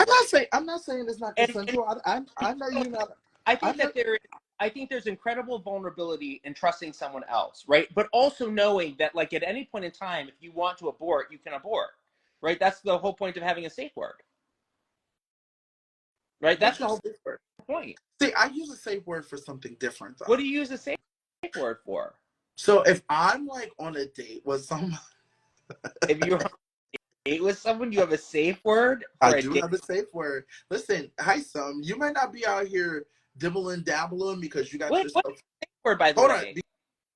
[SPEAKER 1] I'm not saying it's not
[SPEAKER 2] And
[SPEAKER 1] consensual. I know you're not.
[SPEAKER 2] I
[SPEAKER 1] I
[SPEAKER 2] think
[SPEAKER 1] know.
[SPEAKER 2] that I think there's incredible vulnerability in trusting someone else, right? But also knowing that, like, at any point in time, if you want to abort, you can abort, right? That's the whole point of having a safe word, right? That's
[SPEAKER 1] What's
[SPEAKER 2] the
[SPEAKER 1] your
[SPEAKER 2] whole
[SPEAKER 1] safe word?
[SPEAKER 2] point.
[SPEAKER 1] See, I use a safe word for something different
[SPEAKER 2] What
[SPEAKER 1] though.
[SPEAKER 2] do you use a safe word for?
[SPEAKER 1] So if I'm like on a date with someone,
[SPEAKER 2] If you're on a date with someone, you have a safe word
[SPEAKER 1] I
[SPEAKER 2] for a
[SPEAKER 1] do
[SPEAKER 2] date.
[SPEAKER 1] have a safe word. Listen, hi, you might not be out here dibbling dabbling because you got
[SPEAKER 2] What's
[SPEAKER 1] yourself.
[SPEAKER 2] a safe word, by the
[SPEAKER 1] Hold on,
[SPEAKER 2] way?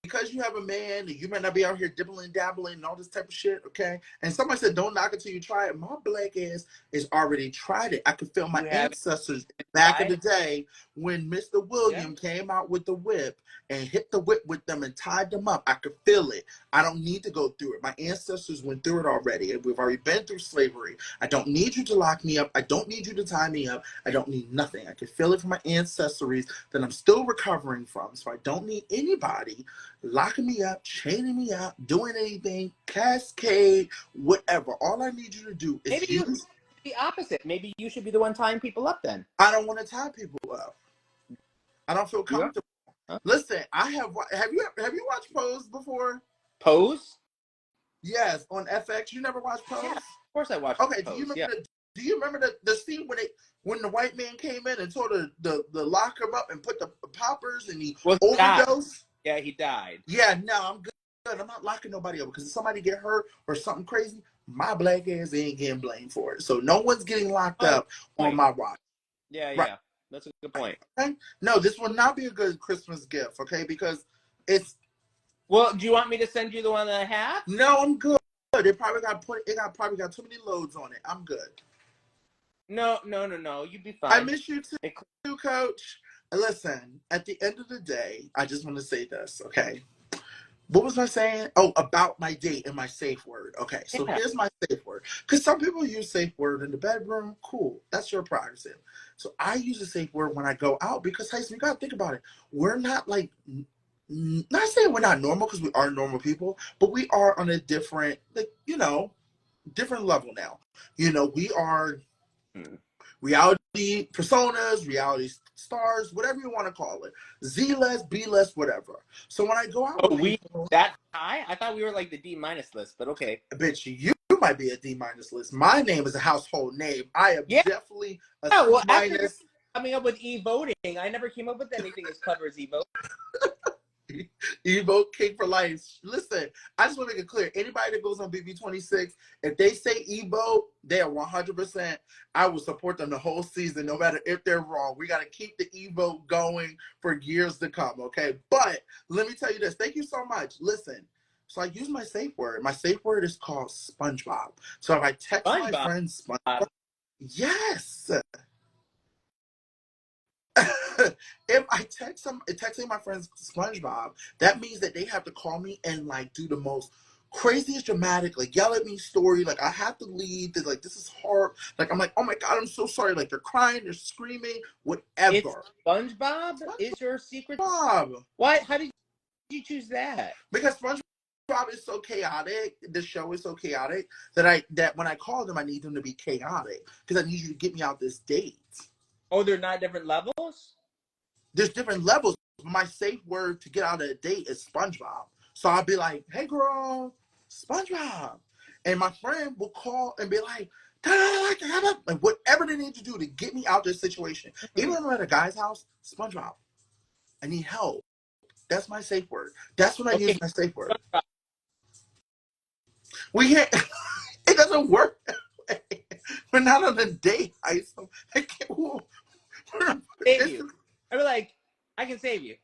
[SPEAKER 1] because you have a man and you might not be out here dibbling dabbling and all this type of shit, okay? And somebody said, don't knock it till you try it. My black ass is already tried it. I could feel my
[SPEAKER 2] You haven't
[SPEAKER 1] ancestors back in
[SPEAKER 2] tried
[SPEAKER 1] the
[SPEAKER 2] it?
[SPEAKER 1] day when Mr.
[SPEAKER 2] Yeah.
[SPEAKER 1] William came out with the whip and hit the whip with them and tied them up. I could feel it. I don't need to go through it. My ancestors went through it already. We've already been through slavery. I don't need you to lock me up. I don't need you to tie me up. I don't need nothing. I can feel it from my ancestries that I'm still recovering from. So I don't need anybody locking me up, chaining me up, doing anything, cascade, whatever. All I need you to do
[SPEAKER 2] Maybe
[SPEAKER 1] is
[SPEAKER 2] you
[SPEAKER 1] use.
[SPEAKER 2] the opposite. Maybe you should be the one tying people up then.
[SPEAKER 1] I don't want to tie people up. I don't feel
[SPEAKER 2] Yeah.
[SPEAKER 1] comfortable.
[SPEAKER 2] Huh?
[SPEAKER 1] Listen, I have you watched Pose before?
[SPEAKER 2] Pose?
[SPEAKER 1] Yes, on FX. You never watched Pose?
[SPEAKER 2] Yeah, of course I watched
[SPEAKER 1] Okay.
[SPEAKER 2] Pose. Yeah.
[SPEAKER 1] Do you remember the scene when the white man came in and told the lock him up and put the poppers and he
[SPEAKER 2] Well, he died.
[SPEAKER 1] overdosed?
[SPEAKER 2] Yeah, he died.
[SPEAKER 1] Yeah, no, I'm good. I'm not locking nobody up because if somebody get hurt or something crazy, my black ass ain't getting blamed for it. So no one's getting locked
[SPEAKER 2] Oh,
[SPEAKER 1] up on my watch.
[SPEAKER 2] yeah,
[SPEAKER 1] Right.
[SPEAKER 2] yeah. That's a good point.
[SPEAKER 1] Okay? No, this will not be a good Christmas gift, okay? Because it's
[SPEAKER 2] Well, do you want me to send you the one that I have?
[SPEAKER 1] no, I'm good. It probably got too many loads on it. I'm good.
[SPEAKER 2] No. You'd be fine.
[SPEAKER 1] I miss you too, Coach. Listen, at the end of the day, I just want to say this, okay? What was I saying? Oh, about my date and my safe word. Okay, so
[SPEAKER 2] Yeah.
[SPEAKER 1] here's my safe word. Because some people use safe word in the bedroom. Cool, that's your prerogative. So I use a safe word when I go out because, hey, so you gotta think about it. We're not like, not saying we're not normal because we are normal people, but we are on a different, like, different level now. We are reality personas, reality stars, whatever you want to call it. Z-less, B-less, whatever. So when I go out
[SPEAKER 2] Oh,
[SPEAKER 1] with
[SPEAKER 2] we
[SPEAKER 1] people,
[SPEAKER 2] that high? I thought we were like the D minus list, but okay.
[SPEAKER 1] bitch, you might be a D minus list. My name is a household name. I am
[SPEAKER 2] Yeah.
[SPEAKER 1] definitely a
[SPEAKER 2] Well,
[SPEAKER 1] C
[SPEAKER 2] after you're
[SPEAKER 1] minus.
[SPEAKER 2] coming up with e-voting, I never came up with anything as clever as e-vote.
[SPEAKER 1] Evo King for life. Listen, I just want to make it clear. Anybody that goes on BB26, if they say Evo, they are 100%. I will support them the whole season, no matter if they're wrong. We got to keep the Evo going for years to come, okay? But let me tell you this. Thank you so much. Listen, so I use my safe word. My safe word is called SpongeBob. So if I text my
[SPEAKER 2] SpongeBob.
[SPEAKER 1] friend SpongeBob, yes. If I texting my friends SpongeBob, that means that they have to call me and like do the most craziest dramatic, like yell at me story. Like I have to leave. They're like, this is hard. Like I'm like, oh my god, I'm so sorry. Like they're crying, they're screaming,
[SPEAKER 2] It's
[SPEAKER 1] whatever.
[SPEAKER 2] SpongeBob is your secret.
[SPEAKER 1] SpongeBob,
[SPEAKER 2] What? How did you choose that?
[SPEAKER 1] because SpongeBob is so chaotic. The show is so chaotic that when I call them, I need them to be chaotic because I need you to get me out this date.
[SPEAKER 2] Oh, they're not different levels?
[SPEAKER 1] There's different levels. My safe word to get out of a date is SpongeBob. So I'll be like, hey girl, SpongeBob. And my friend will call and be like, like whatever they need to do to get me out of this situation.
[SPEAKER 2] Hmm.
[SPEAKER 1] Even if I'm at a guy's house, SpongeBob, I need help. That's my safe word. That's when I
[SPEAKER 2] Okay,
[SPEAKER 1] use my safe word.
[SPEAKER 2] SpongeBob.
[SPEAKER 1] We can't, it doesn't work that way. We're not on a date, Isom. I can't,
[SPEAKER 2] Save you. I'd be like, I can save you.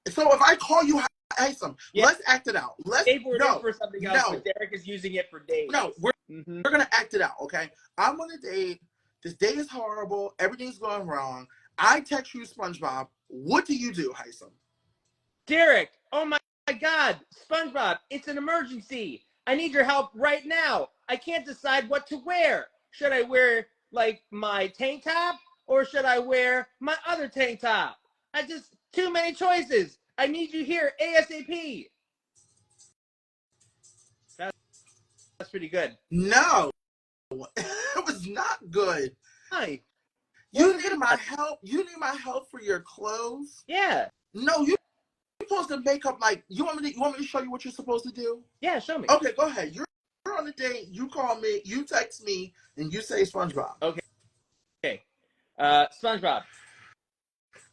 [SPEAKER 1] so if I call you Isom,
[SPEAKER 2] Yeah,
[SPEAKER 1] let's act it out.
[SPEAKER 2] safe word is
[SPEAKER 1] No,
[SPEAKER 2] for something else,
[SPEAKER 1] no,
[SPEAKER 2] but Derek is using it for days.
[SPEAKER 1] no. We're
[SPEAKER 2] Mm-hmm.
[SPEAKER 1] we're gonna act it out, okay? I'm on a date. This date is horrible. Everything's going wrong. I text you SpongeBob. What do you do, Hisam?
[SPEAKER 2] Derek, oh my God, SpongeBob, it's an emergency. I need your help right now. I can't decide what to wear. Should I wear like my tank top or should I wear my other tank top? I just too many choices. I need you here ASAP. That's pretty good.
[SPEAKER 1] No, it was not good.
[SPEAKER 2] Hi.
[SPEAKER 1] You
[SPEAKER 2] Wasn't
[SPEAKER 1] need
[SPEAKER 2] good.
[SPEAKER 1] my help. You need my help for your clothes.
[SPEAKER 2] Yeah.
[SPEAKER 1] No, you're supposed to make up like you want me to show you what you're supposed to do?
[SPEAKER 2] Yeah, show me.
[SPEAKER 1] Okay, go ahead. You're on a date. You call me. You text me, and you say SpongeBob.
[SPEAKER 2] Okay. Okay. SpongeBob.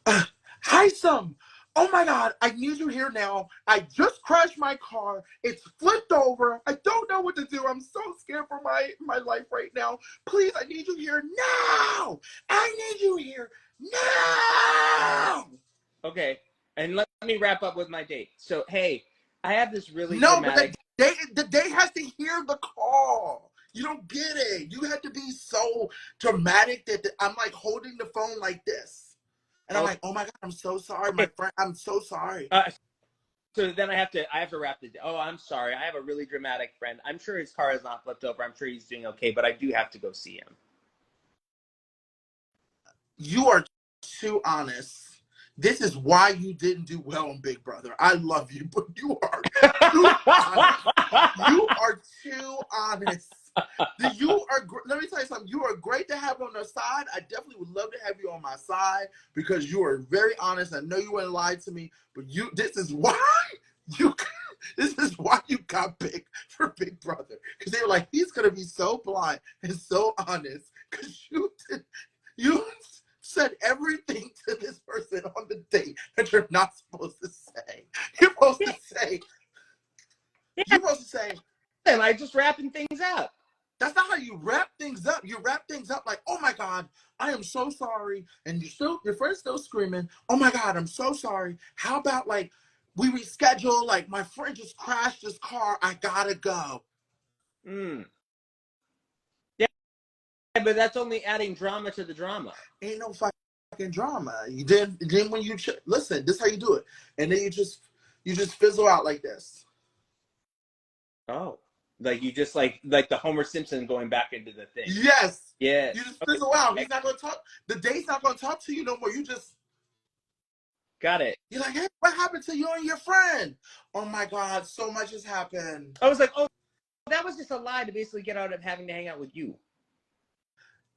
[SPEAKER 1] Hi, some. Oh my God, I need you here now. I just crashed my car. It's flipped over. I don't know what to do. I'm so scared for my life right now. Please, I need you here now. I need you here now.
[SPEAKER 2] Okay. And let me wrap up with my date. So, hey, I have this really
[SPEAKER 1] No, but
[SPEAKER 2] dramatic.
[SPEAKER 1] the day has to hear the call. You don't get it. You have to be so dramatic that I'm like holding the phone like this. And I'm
[SPEAKER 2] Okay.
[SPEAKER 1] like, oh my God, I'm so sorry, my
[SPEAKER 2] Okay.
[SPEAKER 1] friend. I'm so sorry.
[SPEAKER 2] So then I have to wrap the. Oh, I'm sorry. I have a really dramatic friend. I'm sure his car is not flipped over. I'm sure he's doing okay, but I do have to go see him.
[SPEAKER 1] You are too honest. This is why you didn't do well on Big Brother. I love you, but you are too honest. You are too honest. Let me tell you something. You are great to have on the side. I definitely would love to have you on my side because you are very honest. I know you wouldn't lie to me, but this is why you got picked for Big Brother. Because they were like, he's gonna be so blind and so honest. Because you said everything to this person on the date that you're not supposed to say. You're supposed to say,
[SPEAKER 2] am I just wrapping things up?
[SPEAKER 1] That's not how you wrap things up. You wrap things up like, oh my God, I am so sorry. And your friend's still screaming, oh my God, I'm so sorry. How about like we reschedule, like my friend just crashed his car, I gotta go.
[SPEAKER 2] Yeah, but that's only adding drama to the drama.
[SPEAKER 1] Ain't no fucking drama. Then when you listen, this is how you do it. And then you just fizzle out like this.
[SPEAKER 2] Oh. Like you just like the Homer Simpson going back into the thing.
[SPEAKER 1] Yes.
[SPEAKER 2] Yeah.
[SPEAKER 1] You just fizzle out. He's not gonna talk. The date's not gonna talk to you no more. You just
[SPEAKER 2] got it.
[SPEAKER 1] You're like, hey, what happened to you and your friend? Oh my God, so much has happened.
[SPEAKER 2] I was like, oh, that was just a lie to basically get out of having to hang out with you.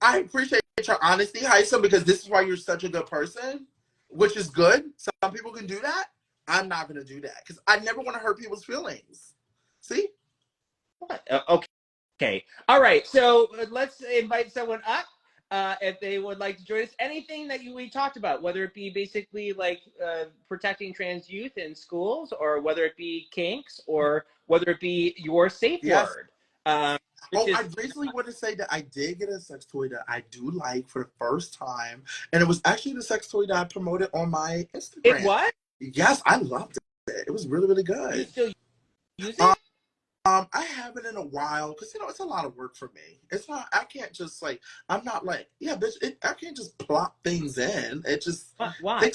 [SPEAKER 1] I appreciate your honesty, Hisam, because this is why you're such a good person, which is good. Some people can do that. I'm not gonna do that because I never want to hurt people's feelings. See?
[SPEAKER 2] Okay. All right. So let's invite someone up if they would like to join us. Anything that we talked about, whether it be basically like protecting trans youth in schools, or whether it be kinks, or whether it be your safe word.
[SPEAKER 1] I recently want to say that I did get a sex toy that I do like for the first time, and it was actually the sex toy that I promoted on my Instagram.
[SPEAKER 2] It what?
[SPEAKER 1] Yes, I loved it. It was really, really good.
[SPEAKER 2] You still use it?
[SPEAKER 1] I haven't in a while because it's a lot of work for me. It's not. I can't just like. I'm not like bitch. I can't just plop things in. It just
[SPEAKER 2] why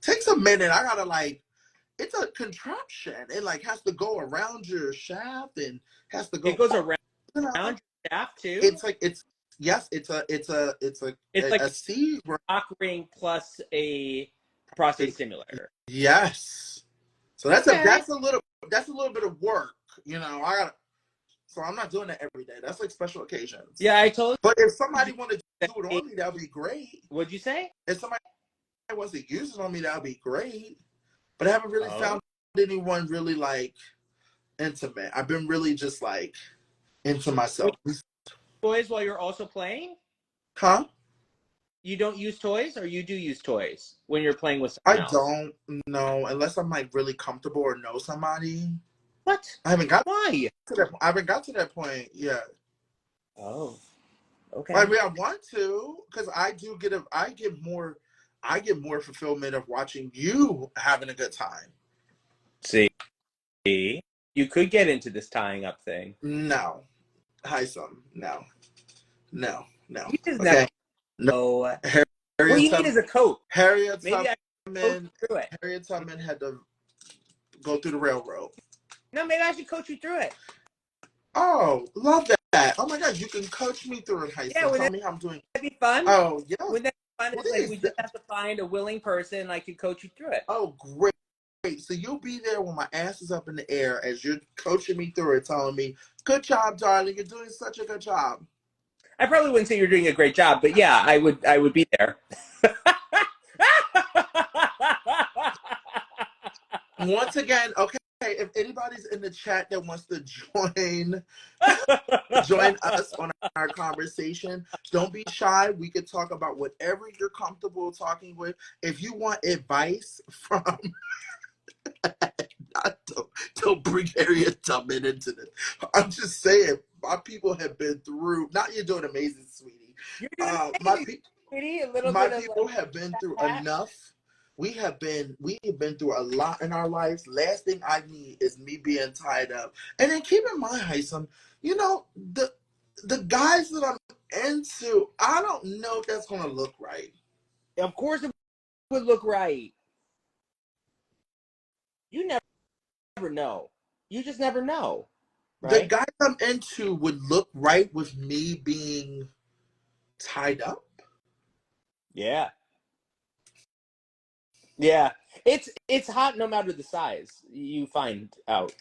[SPEAKER 1] takes a minute. I gotta like. It's a contraption. It like has to go around your shaft and has to go.
[SPEAKER 2] It goes around your shaft too.
[SPEAKER 1] It's like it's like a C
[SPEAKER 2] rock ring plus a prostate stimulator.
[SPEAKER 1] Yes. So that's a little bit of work. So I'm not doing that every day. That's like special occasions.
[SPEAKER 2] Yeah, I told you.
[SPEAKER 1] But if somebody wanted to do it on me, that would be great.
[SPEAKER 2] What'd you say?
[SPEAKER 1] If somebody wants to use it on me, that would be great. But I haven't really found anyone really like intimate. I've been really just like into myself.
[SPEAKER 2] Toys while you're also playing?
[SPEAKER 1] Huh?
[SPEAKER 2] You don't use toys, or you do use toys when you're playing with someone else?
[SPEAKER 1] I don't know, unless I'm like really comfortable or know somebody.
[SPEAKER 2] What?
[SPEAKER 1] I haven't got
[SPEAKER 2] Why?
[SPEAKER 1] I haven't got to that point yet.
[SPEAKER 2] Oh, okay.
[SPEAKER 1] I mean, I want to, because I get more fulfillment of watching you having a good time.
[SPEAKER 2] See, you could get into this tying up thing.
[SPEAKER 1] No, Hisam, no.
[SPEAKER 2] You just never know. What you need is a coach.
[SPEAKER 1] Harriet Tubman had to go through the railroad.
[SPEAKER 2] No, maybe I should coach you through it.
[SPEAKER 1] Oh, love that. Oh my gosh, you can coach me through it, Hisam. Tell me how I'm doing.
[SPEAKER 2] That'd be fun.
[SPEAKER 1] Oh, yeah.
[SPEAKER 2] Wouldn't that be fun? It's like we just have to find a willing person, and I could coach you through it.
[SPEAKER 1] Oh, great. So you'll be there when my ass is up in the air as you're coaching me through it, telling me, good job, darling. You're doing such a good job.
[SPEAKER 2] I probably wouldn't say you're doing a great job, but yeah, I would be there.
[SPEAKER 1] Once again, okay, if anybody's in the chat that wants to join us on our conversation, don't be shy. We could talk about whatever you're comfortable talking with. If you want advice from don't bring Harriet Tubman into this. I'm just saying, my people have been through. Not you're doing amazing, sweetie.
[SPEAKER 2] You're doing amazing, sweetie.
[SPEAKER 1] My people have been through enough. We have been through a lot in our lives. Last thing I need is me being tied up. And then keep in mind, Hisam, the guys that I'm into, I don't know if that's gonna look right.
[SPEAKER 2] Of course it would look right. You never know. You just never know. Right?
[SPEAKER 1] The guys I'm into would look right with me being tied up.
[SPEAKER 2] Yeah. Yeah, it's hot no matter the size. You find out.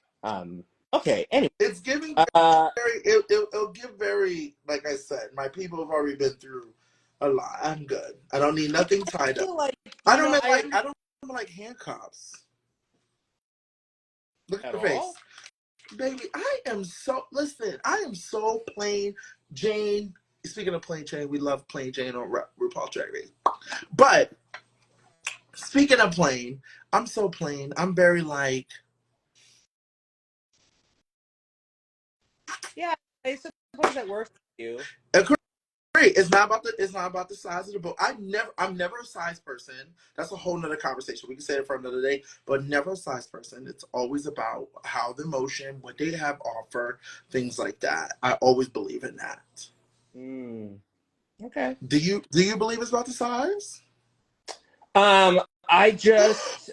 [SPEAKER 2] Okay. Anyway.
[SPEAKER 1] It's giving
[SPEAKER 2] Uh.
[SPEAKER 1] very. It'll give very. Like I said, my people have already been through a lot. I'm good. I don't need nothing
[SPEAKER 2] I
[SPEAKER 1] tied up.
[SPEAKER 2] feel like
[SPEAKER 1] I
[SPEAKER 2] you
[SPEAKER 1] don't
[SPEAKER 2] know
[SPEAKER 1] mean
[SPEAKER 2] I
[SPEAKER 1] like.
[SPEAKER 2] understand
[SPEAKER 1] I don't mean like handcuffs. Look at
[SPEAKER 2] at
[SPEAKER 1] your face.
[SPEAKER 2] all.
[SPEAKER 1] Baby, I am so listen. I am so plain Jane. Speaking of plain Jane, we love plain Jane on RuPaul Drag Race. But speaking of plain, I'm so plain. I'm very like.
[SPEAKER 2] Yeah, I suppose that works for you.
[SPEAKER 1] Great. It's not about the size of the book. I'm never a size person. That's a whole nother conversation. We can say it for another day, but never a size person. It's always about how the emotion, what they have offer, things like that. I always believe in that.
[SPEAKER 2] Mm, okay.
[SPEAKER 1] Do you believe it's about the size?
[SPEAKER 2] I just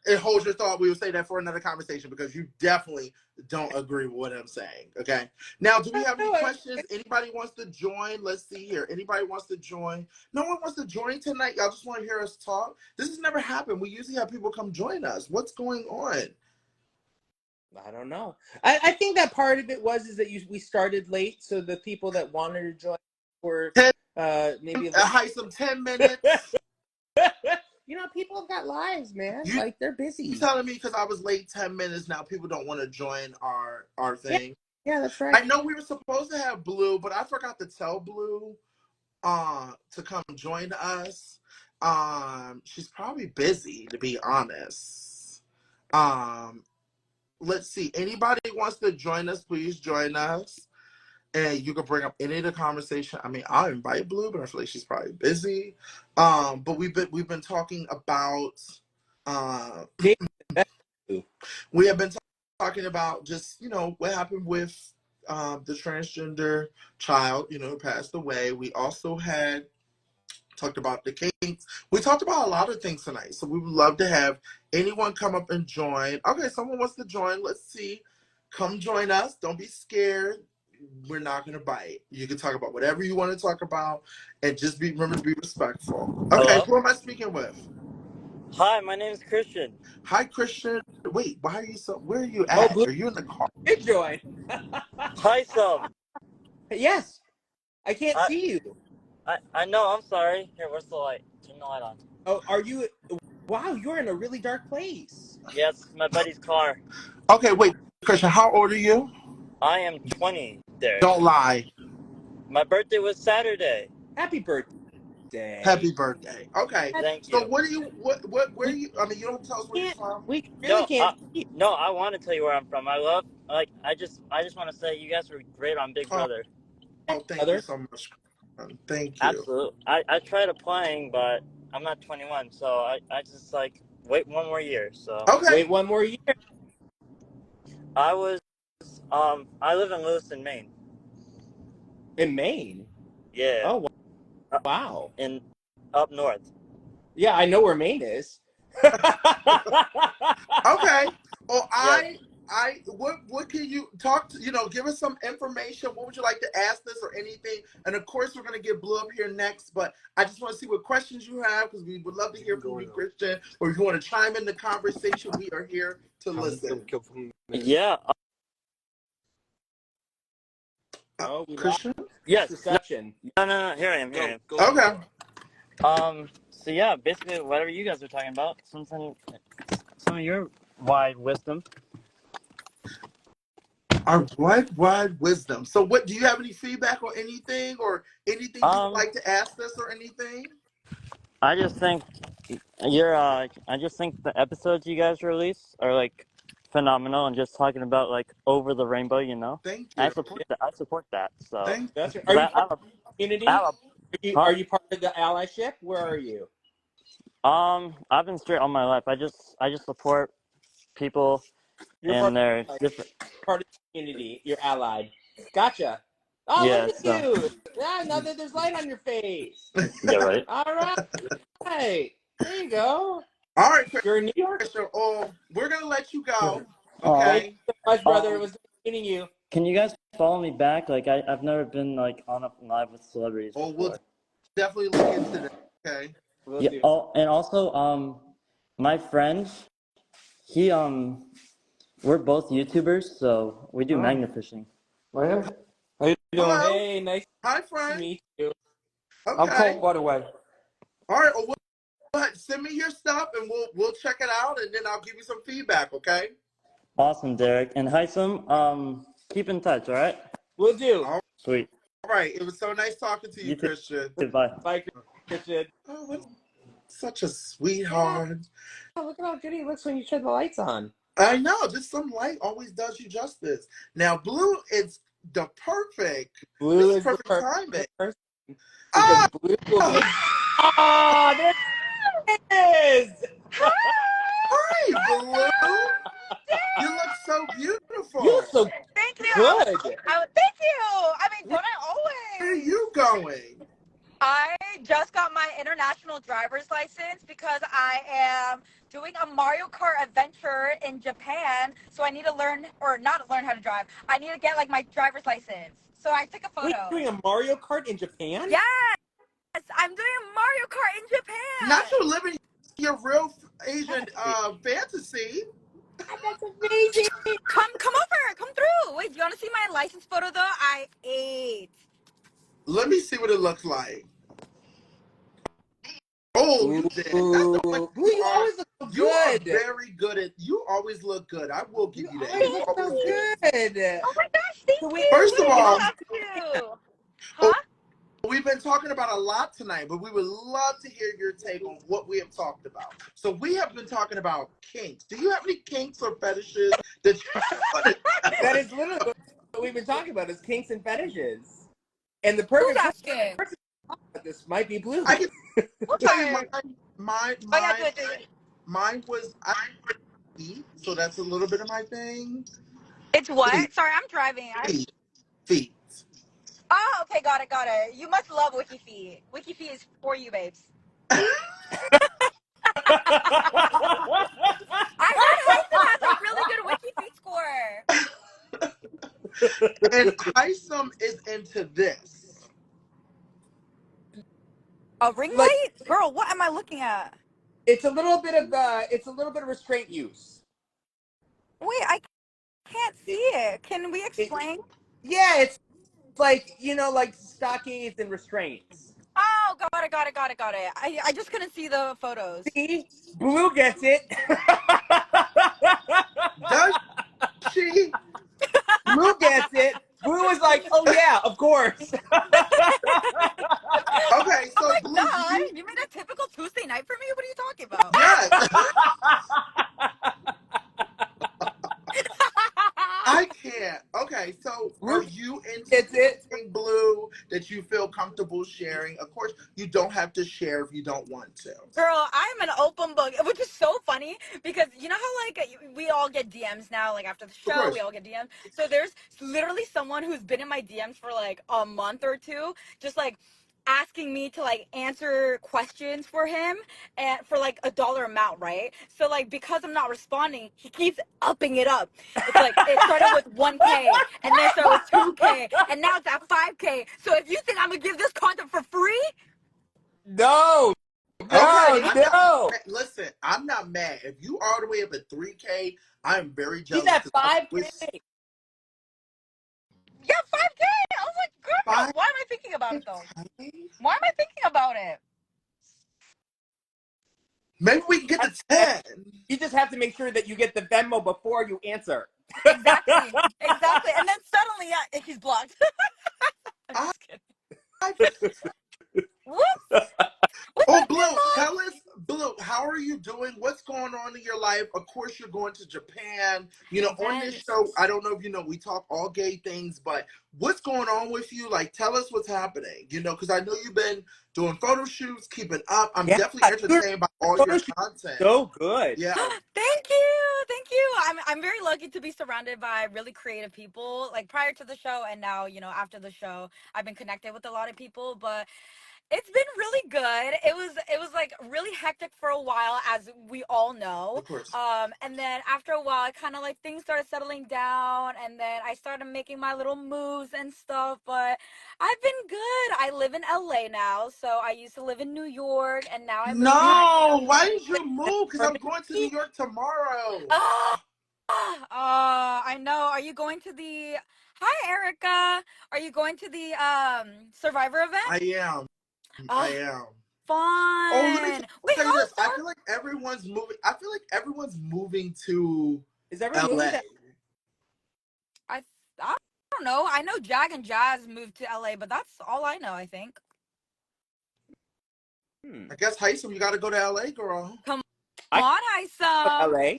[SPEAKER 1] It holds your thought. We will say that for another conversation because you definitely don't agree with what I'm saying. Okay. Now, do we have any questions? Anybody wants to join? Let's see here. Anybody wants to join? No one wants to join tonight. Y'all just want to hear us talk. This has never happened. We usually have people come join us. What's going on?
[SPEAKER 2] I don't know. I think that part of it was is that we started late, so the people that wanted to join were
[SPEAKER 1] 10,
[SPEAKER 2] maybe a little.
[SPEAKER 1] some 10 minutes.
[SPEAKER 2] You know, people have got lives, man.
[SPEAKER 1] You
[SPEAKER 2] Like they're busy.
[SPEAKER 1] telling me because I was late 10 minutes now people don't want to join our
[SPEAKER 2] Yeah,
[SPEAKER 1] thing.
[SPEAKER 2] yeah, that's right.
[SPEAKER 1] I know we were supposed to have Blue, but I forgot to tell Blue to come join us. She's probably busy to be honest. Let's see. Anybody wants to join us, please join us. And you can bring up any of the conversation. I mean, I'll invite Blue, but I feel like she's probably busy. But we've been talking about uh we have been talking about just what happened with the transgender child who passed away. We also had talked about the kinks. We talked about a lot of things tonight. So we would love to have anyone come up and join. Okay, someone wants to join. Let's see. Come join us. Don't be scared. We're not going to bite. You can talk about whatever you want to talk about and just remember to be respectful. Okay,
[SPEAKER 3] Hello?
[SPEAKER 1] who am I speaking with?
[SPEAKER 3] Hi, my name is Christian.
[SPEAKER 1] Hi, Christian. Wait, where are you
[SPEAKER 2] Oh,
[SPEAKER 1] at?
[SPEAKER 2] Blue
[SPEAKER 1] Are you in the car?
[SPEAKER 2] did join.
[SPEAKER 3] Hi, Sam.
[SPEAKER 2] Yes, I can't
[SPEAKER 3] I,
[SPEAKER 2] see you.
[SPEAKER 3] I know, I'm sorry. Here, where's the light? Turn the light on.
[SPEAKER 2] Oh, are you? Wow, you're in a really dark place.
[SPEAKER 3] Yes, my buddy's car.
[SPEAKER 1] Okay, wait, Christian, how old are you?
[SPEAKER 3] I am 20 there.
[SPEAKER 1] Don't lie.
[SPEAKER 3] My birthday was Saturday.
[SPEAKER 2] Happy birthday.
[SPEAKER 1] Happy birthday. Okay.
[SPEAKER 3] Thank
[SPEAKER 1] So
[SPEAKER 3] you.
[SPEAKER 1] what do you where are
[SPEAKER 2] We
[SPEAKER 1] you I mean you don't have to tell us where you're
[SPEAKER 2] can't.
[SPEAKER 1] from.
[SPEAKER 2] We really
[SPEAKER 3] No,
[SPEAKER 2] can't see
[SPEAKER 3] no, I want to tell you where I'm from. I just want to say you guys were great on Big
[SPEAKER 1] Oh,
[SPEAKER 3] Brother.
[SPEAKER 1] oh,
[SPEAKER 2] each
[SPEAKER 1] thank you
[SPEAKER 2] other.
[SPEAKER 1] so much. Thank you.
[SPEAKER 3] Absolutely. I tried applying, but I'm not 21, so I just wait one more year. So
[SPEAKER 1] Okay.
[SPEAKER 2] Wait one more year
[SPEAKER 3] I was, I live in Lewiston, Maine.
[SPEAKER 2] in Maine.
[SPEAKER 3] Yeah,
[SPEAKER 2] Oh
[SPEAKER 3] uh,
[SPEAKER 2] wow.
[SPEAKER 3] in up north.
[SPEAKER 2] Yeah, I know where Maine is.
[SPEAKER 1] Okay. Well
[SPEAKER 3] Yes.
[SPEAKER 1] what can you talk to give us some information. What would you like to ask us or anything? And of course we're gonna get Blue up here next, but I just want to see what questions you have because we would love to hear from you, Christian. Or if you want to chime in the conversation, we are here to listen.
[SPEAKER 3] Yeah.
[SPEAKER 2] Oh, we lost
[SPEAKER 1] Christian?
[SPEAKER 3] Yes. No,
[SPEAKER 2] reception.
[SPEAKER 3] no. Here I am. Here I am.
[SPEAKER 1] Okay.
[SPEAKER 3] So yeah, basically whatever you guys are talking about, some of your wide wisdom.
[SPEAKER 1] Our wide wisdom. So what do you have any feedback or anything you would
[SPEAKER 3] Um,
[SPEAKER 1] like to ask us or anything?
[SPEAKER 3] I just think I just think the episodes you guys release are phenomenal and just talking about over the rainbow, you know.
[SPEAKER 1] Thank
[SPEAKER 3] I
[SPEAKER 1] you.
[SPEAKER 3] support that. I support that. So,
[SPEAKER 1] Thank
[SPEAKER 2] That's right. Are
[SPEAKER 3] 'cause
[SPEAKER 2] you part of the
[SPEAKER 3] I
[SPEAKER 2] community?
[SPEAKER 3] have
[SPEAKER 2] Are
[SPEAKER 3] huh?
[SPEAKER 2] you part of the allyship? Where are you?
[SPEAKER 3] I've been straight all my life. I just support people
[SPEAKER 2] You're part
[SPEAKER 3] and their
[SPEAKER 2] of
[SPEAKER 3] different.
[SPEAKER 2] part of the community. You're allied. Gotcha. Oh, look
[SPEAKER 3] Yeah.
[SPEAKER 2] at
[SPEAKER 3] So.
[SPEAKER 2] you. Yeah, now that there's light on your face.
[SPEAKER 3] Yeah. Right.
[SPEAKER 2] All right. There you go.
[SPEAKER 1] All right,
[SPEAKER 2] You're in New York?
[SPEAKER 1] Christian. Oh, we're gonna let you go.
[SPEAKER 3] Aw.
[SPEAKER 2] Thank
[SPEAKER 1] Okay.
[SPEAKER 2] you so much, brother. It
[SPEAKER 3] Um.
[SPEAKER 2] was nice meeting you.
[SPEAKER 3] Can you guys follow me back? I've never been on a live with celebrities
[SPEAKER 1] Oh, we'll
[SPEAKER 3] before.
[SPEAKER 1] definitely look into that. Okay.
[SPEAKER 3] Yeah. Oh, and also, my friend, he we're both YouTubers, so we do magna fishing.
[SPEAKER 4] I am. How you doing?
[SPEAKER 1] Hello.
[SPEAKER 5] Hey, nice
[SPEAKER 1] Hi,
[SPEAKER 5] to
[SPEAKER 1] friend.
[SPEAKER 5] meet you.
[SPEAKER 4] I'm
[SPEAKER 1] Okay.
[SPEAKER 4] cold, by the way.
[SPEAKER 1] All right. Well, send me your stuff and we'll check it out and then I'll give you some feedback. Okay.
[SPEAKER 3] Awesome, Derek and Hisam. Keep in touch, all right?
[SPEAKER 5] Will do.
[SPEAKER 1] All
[SPEAKER 3] Sweet.
[SPEAKER 1] right. It was so nice talking to you,
[SPEAKER 3] You too.
[SPEAKER 1] Christian.
[SPEAKER 3] Bye.
[SPEAKER 5] Bye, Christian.
[SPEAKER 1] Oh, what such a sweetheart.
[SPEAKER 5] Oh, look at how good he looks when you turn the lights on.
[SPEAKER 1] I know. Just some light always does you justice. Now, blue is the perfect.
[SPEAKER 5] Blue
[SPEAKER 1] This is
[SPEAKER 5] is the
[SPEAKER 1] perfect timing.
[SPEAKER 5] perfect person because
[SPEAKER 1] Ah!
[SPEAKER 5] blue will be. Oh, there it is.
[SPEAKER 1] Hi, Blue. You look so
[SPEAKER 5] You look
[SPEAKER 1] beautiful.
[SPEAKER 5] so
[SPEAKER 6] Thank you.
[SPEAKER 5] good.
[SPEAKER 6] Thank you. I mean, don't I
[SPEAKER 1] Where are
[SPEAKER 6] always?
[SPEAKER 1] you going?
[SPEAKER 6] I just got my international driver's license because I am doing a Mario Kart adventure in Japan. So I need to learn, or not learn how to drive. I need to get like my driver's license. So I took a
[SPEAKER 5] Wait,
[SPEAKER 6] photo.
[SPEAKER 5] you're doing a Mario Kart in Japan?
[SPEAKER 6] Yes, I'm doing Mario Kart in
[SPEAKER 1] Not
[SPEAKER 6] Japan.
[SPEAKER 1] you living your real Asian fantasy.
[SPEAKER 5] That's amazing.
[SPEAKER 6] Come over, come through. Wait, do you want to see my license photo though? I ate.
[SPEAKER 1] Let me see what it looks like. Oh, you did. That's the way
[SPEAKER 5] Ooh,
[SPEAKER 1] you
[SPEAKER 5] you
[SPEAKER 1] are.
[SPEAKER 5] always look so
[SPEAKER 1] You are
[SPEAKER 5] good.
[SPEAKER 1] very good at. You always look good. I will give
[SPEAKER 5] You
[SPEAKER 1] you that.
[SPEAKER 5] always
[SPEAKER 1] You
[SPEAKER 5] look
[SPEAKER 1] always
[SPEAKER 5] so
[SPEAKER 1] do.
[SPEAKER 5] good.
[SPEAKER 6] Oh my gosh, thank
[SPEAKER 5] So wait,
[SPEAKER 6] you.
[SPEAKER 1] First
[SPEAKER 6] Wait,
[SPEAKER 1] of
[SPEAKER 5] you
[SPEAKER 6] I
[SPEAKER 5] know,
[SPEAKER 1] all,
[SPEAKER 6] love you.
[SPEAKER 1] oh,
[SPEAKER 6] Huh?
[SPEAKER 1] we've been talking about a lot tonight, but we would love to hear your take on what we have talked about. So we have been talking about kinks. Do you have any kinks or fetishes that you want to tell
[SPEAKER 5] that
[SPEAKER 1] us?
[SPEAKER 5] is literally what we've been talking about is kinks and fetishes. And the
[SPEAKER 6] Who's
[SPEAKER 5] perfect
[SPEAKER 6] asking?
[SPEAKER 5] person for this might be Blue.
[SPEAKER 1] I can
[SPEAKER 6] I'm
[SPEAKER 1] tell you
[SPEAKER 6] tired.
[SPEAKER 1] mine,
[SPEAKER 6] Oh yeah, do it, do it.
[SPEAKER 1] mine was feet, so that's a little bit of my thing.
[SPEAKER 6] It's
[SPEAKER 1] Feet,
[SPEAKER 6] what? Sorry, I'm driving.
[SPEAKER 1] feet, feet.
[SPEAKER 6] Oh, okay, got it, got it. You must love WikiFeet. WikiFeet is for you, babes. I heard Heisem has a really good WikiFeet score.
[SPEAKER 1] And Hisam is into this.
[SPEAKER 6] A ring
[SPEAKER 5] Like
[SPEAKER 6] light? Girl, what am I looking at?
[SPEAKER 5] it's a little bit of restraint use.
[SPEAKER 6] Wait, I can't see
[SPEAKER 5] It,
[SPEAKER 6] it. Can we
[SPEAKER 5] it,
[SPEAKER 6] explain?
[SPEAKER 5] yeah, it's like like stockings and restraints.
[SPEAKER 6] Oh, got it, got it, got it, got it. I just couldn't see the photos.
[SPEAKER 5] See, Blue gets it.
[SPEAKER 1] Does she?
[SPEAKER 5] Blue gets it. Blue is like, oh yeah, of course.
[SPEAKER 1] Okay,
[SPEAKER 6] I'm
[SPEAKER 1] so
[SPEAKER 6] like,
[SPEAKER 1] Blue, do
[SPEAKER 6] duh,
[SPEAKER 1] you?
[SPEAKER 6] you made a typical Tuesday night for me? What are you talking about?
[SPEAKER 1] Yes. I can't. Okay, so are
[SPEAKER 5] Blue
[SPEAKER 1] you into
[SPEAKER 5] gets it.
[SPEAKER 1] anything, Blue, that you feel comfortable sharing? Of course, you don't have to share if you don't want to.
[SPEAKER 6] Girl, I'm an open book, which is so funny because you know how like we all get DMs now, like after the
[SPEAKER 1] Of
[SPEAKER 6] show, we
[SPEAKER 1] course.
[SPEAKER 6] all get DMs. So there's literally someone who's been in my DMs for like a month or two, just like asking me to like answer questions for him and for like a dollar amount, right? So like because I'm not responding, he keeps upping it up. It's like it started with 1K and then started with 2K and now it's at 5K. So if you think I'm gonna give this content for free,
[SPEAKER 5] No,
[SPEAKER 1] Okay,
[SPEAKER 5] no,
[SPEAKER 1] I'm not.
[SPEAKER 5] no.
[SPEAKER 1] Listen, I'm not mad. If you all the way up at 3K, I am very
[SPEAKER 5] He's
[SPEAKER 1] jealous
[SPEAKER 5] at
[SPEAKER 1] because I
[SPEAKER 5] 5K.
[SPEAKER 1] wish
[SPEAKER 6] yeah, 5K. I was like, girl,
[SPEAKER 1] five.
[SPEAKER 6] why am I thinking about it though? Why am I thinking about it?
[SPEAKER 1] Maybe we can get to 10.
[SPEAKER 5] You just have to make sure that you get the Venmo before you answer.
[SPEAKER 6] Exactly. Exactly. And then suddenly he's blocked. I'm
[SPEAKER 1] I,
[SPEAKER 6] just kidding. Whoops. What's
[SPEAKER 1] oh,
[SPEAKER 6] up,
[SPEAKER 1] Blue,
[SPEAKER 6] Venmo?
[SPEAKER 1] tell us, Blue, how are you doing? What's going on in your life? Of course, you're going to Japan. You know, on this
[SPEAKER 6] Yes.
[SPEAKER 1] show, I don't know if you know, we talk all gay things, but what's going on with you? Like, tell us what's happening, you know, because I know you've been doing photo shoots, keeping up. I'm
[SPEAKER 5] Yeah,
[SPEAKER 1] definitely
[SPEAKER 5] your
[SPEAKER 1] entertained by all
[SPEAKER 5] photo
[SPEAKER 1] your
[SPEAKER 5] shoot
[SPEAKER 1] content.
[SPEAKER 5] so good.
[SPEAKER 1] Yeah,
[SPEAKER 6] Thank you. Thank you. I'm very lucky to be surrounded by really creative people. Like prior to the show and now, after the show, I've been connected with a lot of people, but It's been really good. It was like really hectic for a while, as we all know.
[SPEAKER 1] Of course.
[SPEAKER 6] And then after a while, kind of like things started settling down, and then I started making my little moves and stuff. But I've been good. I live in LA now, so I used to live in New York, and now I live in
[SPEAKER 1] No, why did
[SPEAKER 6] LA.
[SPEAKER 1] you move? Because I'm going to New York tomorrow.
[SPEAKER 6] Ah, I know. Are you going to the? Hi, Erica. Are you going to the Survivor event?
[SPEAKER 1] I am. I
[SPEAKER 6] Oh,
[SPEAKER 1] am. Oh, let me
[SPEAKER 6] fun. Wait,
[SPEAKER 1] tell you
[SPEAKER 6] how
[SPEAKER 1] this. I
[SPEAKER 6] far?
[SPEAKER 1] feel like everyone's moving. I feel like everyone's moving to
[SPEAKER 5] Is everyone moving
[SPEAKER 1] LA.
[SPEAKER 5] to?
[SPEAKER 6] I I don't know. I know Jag and Jazz moved to LA, but that's all I know. I think.
[SPEAKER 1] I guess Hisam, you got to go to LA, girl.
[SPEAKER 6] Come
[SPEAKER 5] I
[SPEAKER 6] on,
[SPEAKER 5] go to
[SPEAKER 6] Hisam.
[SPEAKER 5] LA.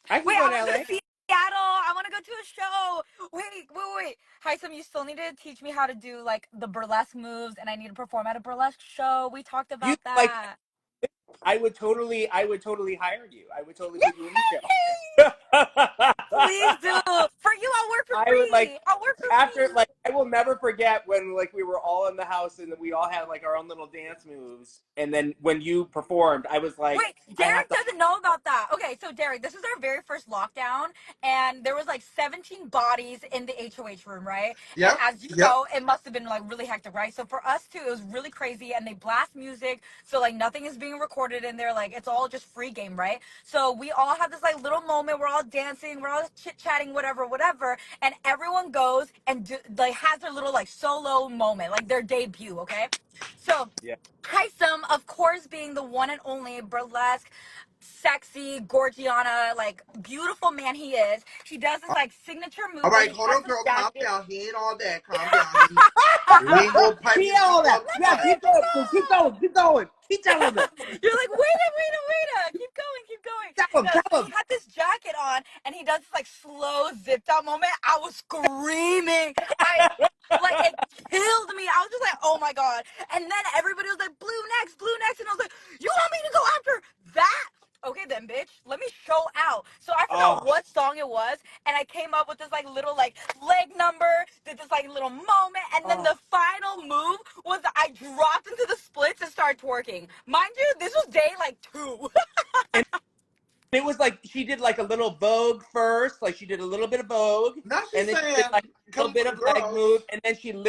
[SPEAKER 5] I can
[SPEAKER 6] Wait,
[SPEAKER 5] go
[SPEAKER 6] I
[SPEAKER 5] to
[SPEAKER 6] want to go
[SPEAKER 5] LA.
[SPEAKER 6] to Seattle. I want to go to a show. Wait. Hisam, you still need to teach me how to do like the burlesque moves, and I need to perform at a burlesque show. We talked
[SPEAKER 5] You
[SPEAKER 6] about
[SPEAKER 5] like?
[SPEAKER 6] that.
[SPEAKER 5] I would totally hire you. I would totally put you in the
[SPEAKER 6] Yay!
[SPEAKER 5] show.
[SPEAKER 6] Please do. For you, I'll work for
[SPEAKER 5] I would like
[SPEAKER 6] free. I'll work for
[SPEAKER 5] after
[SPEAKER 6] free.
[SPEAKER 5] like I will never forget when like we were all in the house and we all had like our own little dance moves, and then when you performed, I was like,
[SPEAKER 6] Wait,
[SPEAKER 5] I have
[SPEAKER 6] Derek
[SPEAKER 5] to.
[SPEAKER 6] doesn't know about that. Okay, so Derek, this is our very first lockdown, and there was like 17 bodies in the HOH room, right? And
[SPEAKER 1] Yep.
[SPEAKER 6] as you
[SPEAKER 1] Yep.
[SPEAKER 6] know, it must have been like really hectic, right? So for us too, it was really crazy, and they blast music, so like nothing is being recorded in there, like it's all just free game, right? So we all have this like little moment, we're all dancing, we're all chit chatting, whatever, and everyone goes and like has their little like solo moment, like their debut, okay? So
[SPEAKER 5] Yeah.
[SPEAKER 6] Hisam, of course, being the one and only burlesque, sexy, Gorgiana, like beautiful man he is, he does this like signature
[SPEAKER 1] All
[SPEAKER 6] move where
[SPEAKER 1] right,
[SPEAKER 6] he
[SPEAKER 1] hold
[SPEAKER 6] has
[SPEAKER 1] on,
[SPEAKER 6] his
[SPEAKER 1] girl. Calm
[SPEAKER 6] jacket.
[SPEAKER 1] down. He ain't all that. Calm down. We ain't gonna pipe
[SPEAKER 5] He
[SPEAKER 1] his
[SPEAKER 5] all
[SPEAKER 1] ego
[SPEAKER 5] that.
[SPEAKER 1] up too
[SPEAKER 5] Yeah,
[SPEAKER 1] much.
[SPEAKER 5] keep going. Keep going. Keep going. Keep telling them.
[SPEAKER 6] You're like, wait a, keep going.
[SPEAKER 5] Tell them.
[SPEAKER 6] No,
[SPEAKER 5] Tell
[SPEAKER 6] so he
[SPEAKER 5] them.
[SPEAKER 6] had this jacket on, and he does this like slow zipped out moment. I was screaming. I like it killed me. I was just like, oh my god. And then everybody was like, blue next, and I was like, you want me to go after that? Okay then, bitch. Let me show out. So I forgot
[SPEAKER 5] Oh,
[SPEAKER 6] what song it was, and I came up with this like little like leg number, did this like little moment, and then
[SPEAKER 5] oh.
[SPEAKER 6] the final move was that I dropped into the splits and started twerking. Mind you, this was day like 2.
[SPEAKER 5] And it was like she did like a little Vogue first, like she did a little bit of Vogue,
[SPEAKER 1] Now
[SPEAKER 5] and
[SPEAKER 1] she's
[SPEAKER 5] then she did
[SPEAKER 1] saying,
[SPEAKER 5] like a little
[SPEAKER 1] come
[SPEAKER 5] bit
[SPEAKER 1] for the
[SPEAKER 5] of leg
[SPEAKER 1] girls.
[SPEAKER 5] move, and then she
[SPEAKER 1] Now,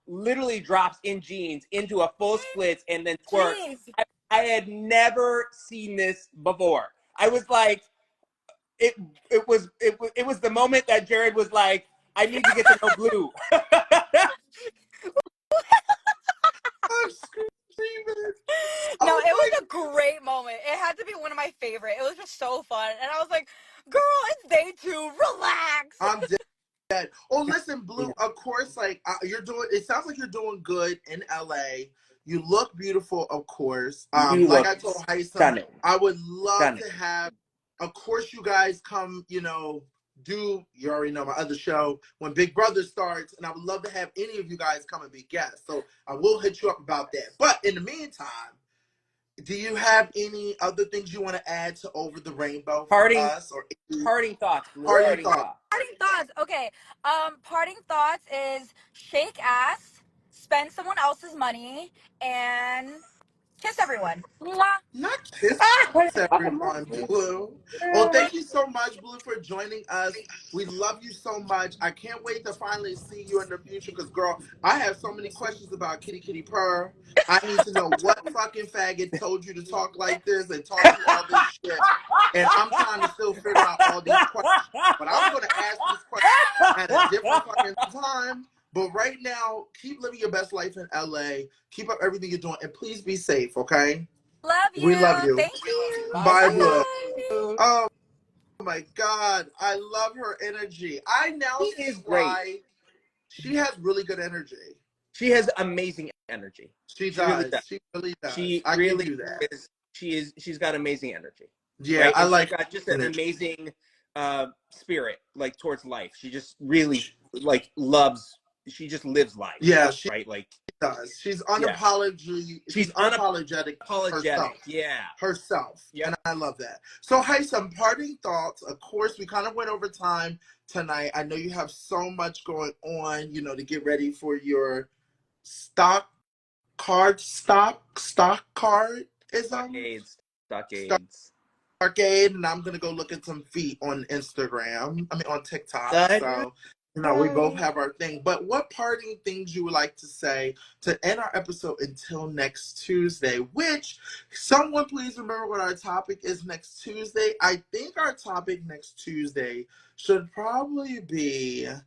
[SPEAKER 5] literally drops in jeans into a full splits and then twerks.
[SPEAKER 6] Jeez.
[SPEAKER 5] I had never seen this before. I was like, it it was the moment that Jared was like, I need to get to know Blue.
[SPEAKER 1] I'm screaming.
[SPEAKER 6] No,
[SPEAKER 1] Oh
[SPEAKER 6] it
[SPEAKER 1] my.
[SPEAKER 6] was a great moment. It had to be one of my favorite. It was just so fun. And I was like, girl, it's day 2. Relax.
[SPEAKER 1] I'm dead. Oh, listen,
[SPEAKER 5] Yeah.
[SPEAKER 1] Blue. Of course, like you're doing. It sounds like you're doing good in LA. You look beautiful, of course.
[SPEAKER 5] You
[SPEAKER 1] Like
[SPEAKER 5] look
[SPEAKER 1] I told Hisam,
[SPEAKER 5] stunning.
[SPEAKER 1] I would love
[SPEAKER 5] Stunning.
[SPEAKER 1] to have. Of course, you guys come. Do you already know my other show when Big Brother starts, and I would love to have any of you guys come and be guests. So I will hit you up about that. But in the meantime, do you have any other things you want to add to Over the Rainbow for
[SPEAKER 5] Parting
[SPEAKER 1] us, or any
[SPEAKER 5] parting thoughts, Blue.
[SPEAKER 1] parting
[SPEAKER 5] Parting
[SPEAKER 1] thoughts?
[SPEAKER 5] thoughts.
[SPEAKER 6] Parting thoughts. Okay. Parting thoughts is shake ass, spend someone else's money, and kiss everyone. Mwah.
[SPEAKER 1] Not kiss everyone, Blue. Well, thank you so much, Blue, for joining us. We love you so much. I can't wait to finally see you in the future because, girl, I have so many questions about Kitty Kitty Purr. I need to know what fucking faggot told you to talk like this and taught you all this shit. And I'm trying to still figure out all these questions. But I'm going to ask these questions at a different fucking time. But right now, keep living your best life in LA. Keep up everything you're doing. And please be safe, okay?
[SPEAKER 6] Love
[SPEAKER 1] We love
[SPEAKER 6] you.
[SPEAKER 1] you.
[SPEAKER 6] Thank you.
[SPEAKER 5] Bye,
[SPEAKER 1] Bye, Blue.
[SPEAKER 6] Bye.
[SPEAKER 5] Blue.
[SPEAKER 1] Oh my God. I love her energy. I now
[SPEAKER 5] She
[SPEAKER 1] see
[SPEAKER 5] is great.
[SPEAKER 1] why she has really good energy.
[SPEAKER 5] She has amazing energy.
[SPEAKER 1] She
[SPEAKER 5] She really does.
[SPEAKER 1] does. She really does.
[SPEAKER 5] She
[SPEAKER 1] I give
[SPEAKER 5] really
[SPEAKER 1] you that.
[SPEAKER 5] is. She's got amazing energy,
[SPEAKER 1] Yeah,
[SPEAKER 5] right?
[SPEAKER 1] I
[SPEAKER 5] And she's
[SPEAKER 1] like
[SPEAKER 5] got just an
[SPEAKER 1] energy.
[SPEAKER 5] amazing spirit, like towards life. She just really like loves. She just lives life,
[SPEAKER 1] Yeah, she
[SPEAKER 5] right? Like,
[SPEAKER 1] does. She's
[SPEAKER 5] yeah,
[SPEAKER 1] unapologetic. She's
[SPEAKER 5] she's
[SPEAKER 1] unapologetic
[SPEAKER 5] unapologetic.
[SPEAKER 1] herself.
[SPEAKER 5] Yeah.
[SPEAKER 1] Herself.
[SPEAKER 5] Yep.
[SPEAKER 1] And I love that. So, hey, some parting thoughts. Of course, we kind of went over time tonight. I know you have so much going on, to get ready for your stock stock cardism.
[SPEAKER 5] Stockades.
[SPEAKER 1] Arcade, and I'm gonna go look at some feet on Instagram. I mean, on TikTok.
[SPEAKER 5] Good.
[SPEAKER 1] So, we both have our thing. But what parting things you would like to say to end our episode until next Tuesday? Which someone please remember what our topic is next Tuesday. I think our topic next Tuesday should probably be, I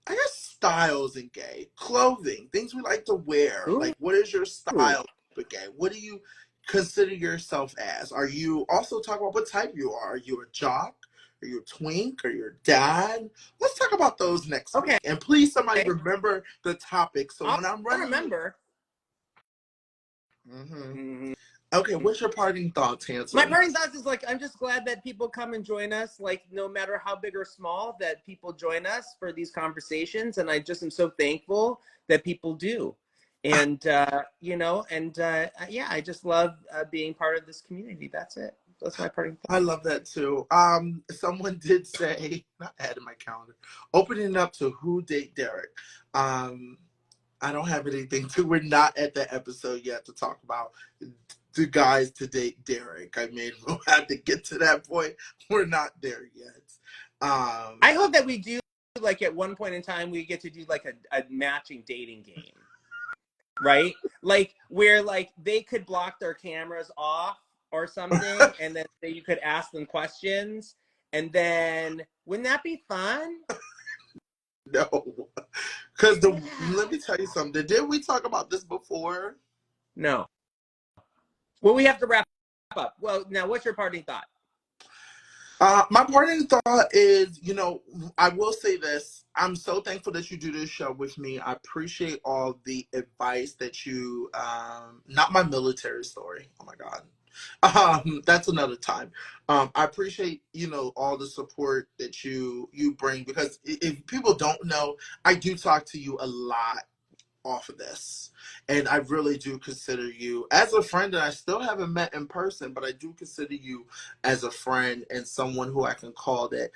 [SPEAKER 1] guess, styles in gay clothing, things we like to wear.
[SPEAKER 5] Ooh.
[SPEAKER 1] Like, what is your style for gay? What do you consider yourself as? Are you also talk about what type you are? Are you a jock? Are you a twink? Are you a dad? Let's talk about those next week. And please, somebody remember the topic. So when I'm running,
[SPEAKER 5] remember.
[SPEAKER 1] Okay, what's your parting thoughts, Hansel?
[SPEAKER 5] My parting thoughts is like, I'm just glad that people come and join us, like no matter how big or small, that people join us for these conversations. And I just am so thankful that people do. And, yeah, I just love being part of this community. That's it. That's my parting thought.
[SPEAKER 1] I love that too. Someone did say, not adding my calendar, opening up to who date Derek. I don't have anything to, we're not at the episode yet to talk about the guys to date Derek. I mean, we'll have to get to that point. We're not there yet.
[SPEAKER 5] I hope that we do, like at one point in time, we get to do like a matching dating game, right? Like where like they could block their cameras off or something, and then you could ask them questions, and then wouldn't that be fun?
[SPEAKER 1] No, because let me tell you something. Did we talk about this before?
[SPEAKER 5] No. Well, we have to wrap up. Well, now what's your parting thought?
[SPEAKER 1] My parting thought is, I will say this. I'm so thankful that you do this show with me. I appreciate all the advice that you, not my military story. Oh my God. That's another time. I appreciate, all the support that you bring, because if people don't know, I do talk to you a lot off of this, and I really do consider you as a friend, and I still haven't met in person, but I do consider you as a friend and someone who I can call that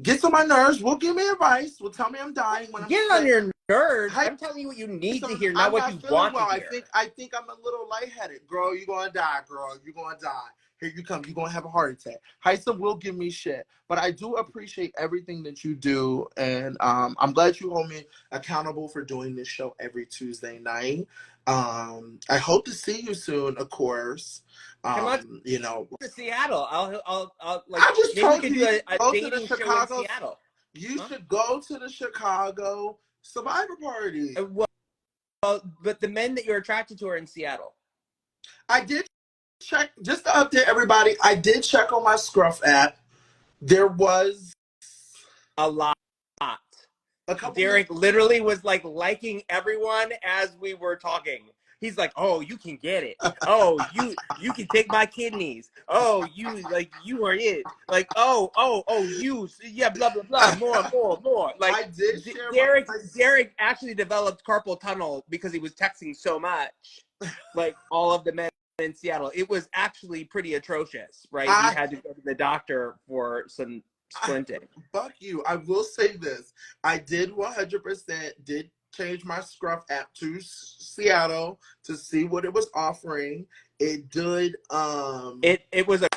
[SPEAKER 1] gets on my nerves, will give me advice, will tell me I'm dying when I'm
[SPEAKER 5] sick. On your nerves. I'm telling you what you need to hear, not what you want to hear.
[SPEAKER 1] I think I'm a little lightheaded. Girl, you're gonna die, girl. You're gonna die. Here you come. You're going to have a heart attack. Hisam will give me shit. But I do appreciate everything that you do. And I'm glad you hold me accountable for doing this show every Tuesday night. I hope to see you soon, of course.
[SPEAKER 5] Come on to Seattle. I'll like,
[SPEAKER 1] I just told
[SPEAKER 5] you
[SPEAKER 1] you
[SPEAKER 5] a dating show in Seattle.
[SPEAKER 1] You should go to the Chicago Survivor Party.
[SPEAKER 5] Well, but the men that you're attracted to are in Seattle.
[SPEAKER 1] I did check, just to update everybody, I did check on my Scruff app. There was
[SPEAKER 5] a lot. Derek literally was like liking everyone as we were talking. He's like, "Oh, you can get it. Oh, you can take my kidneys. Oh, you are it. Like, you, yeah, blah blah blah. More. Like,
[SPEAKER 1] I did share
[SPEAKER 5] Derek actually developed carpal tunnel because he was texting so much. Like all of the men in Seattle, it was actually pretty atrocious, right? He had to go to the doctor for some splinting.
[SPEAKER 1] Fuck you. I will say this. I did 100% change my Scruff app to Seattle to see what it was offering. It did
[SPEAKER 5] it was a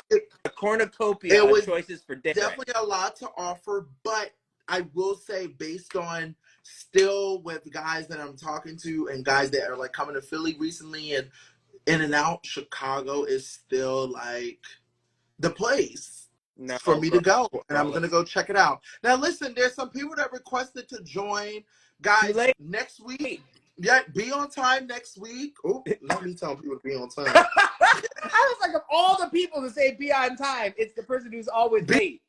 [SPEAKER 5] cornucopia of choices for Derek.
[SPEAKER 1] Definitely a lot to offer, but I will say, based on still with guys that I'm talking to and guys that are like coming to Philly recently and in and out, Chicago is still like the place for me to go, and I'm gonna go check it out. Now listen, there's some people that requested to join, guys, next week. Yeah, be on time next week. Oh, not me telling people to be on time.
[SPEAKER 5] I was like, of all the people to say be on time, it's the person who's always late.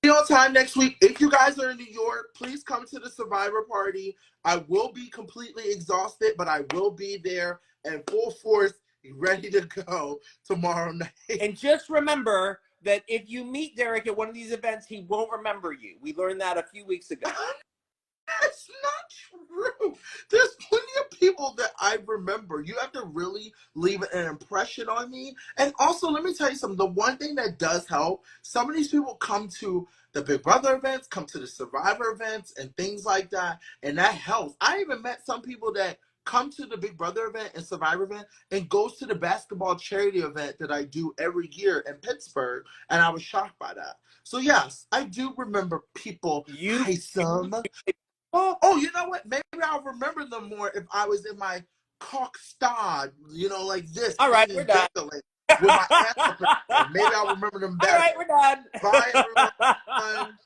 [SPEAKER 1] Be on time next week. If you guys are in New York, please come to the Survivor Party. I will be completely exhausted, but I will be there in full force, ready to go tomorrow night.
[SPEAKER 5] And just remember that if you meet Derek at one of these events, he won't remember you. We learned that a few weeks ago.
[SPEAKER 1] That's not true. There's plenty of people that I remember. You have to really leave an impression on me. And also, let me tell you something. The one thing that does help, some of these people come to the Big Brother events, come to the Survivor events, and things like that, and that helps. I even met some people that come to the Big Brother event and Survivor event and goes to the basketball charity event that I do every year in Pittsburgh, and I was shocked by that. So yes, I do remember people. Hi, some. Oh, you know what? Maybe I'll remember them more if I was in my cock stod, like this,
[SPEAKER 5] All right, we're
[SPEAKER 1] hanging
[SPEAKER 5] done.
[SPEAKER 1] dangling with my ass up in the air. Maybe I'll remember them
[SPEAKER 5] All
[SPEAKER 1] better.
[SPEAKER 5] right, we're done.
[SPEAKER 1] Bye, everyone.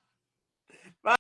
[SPEAKER 5] Bye.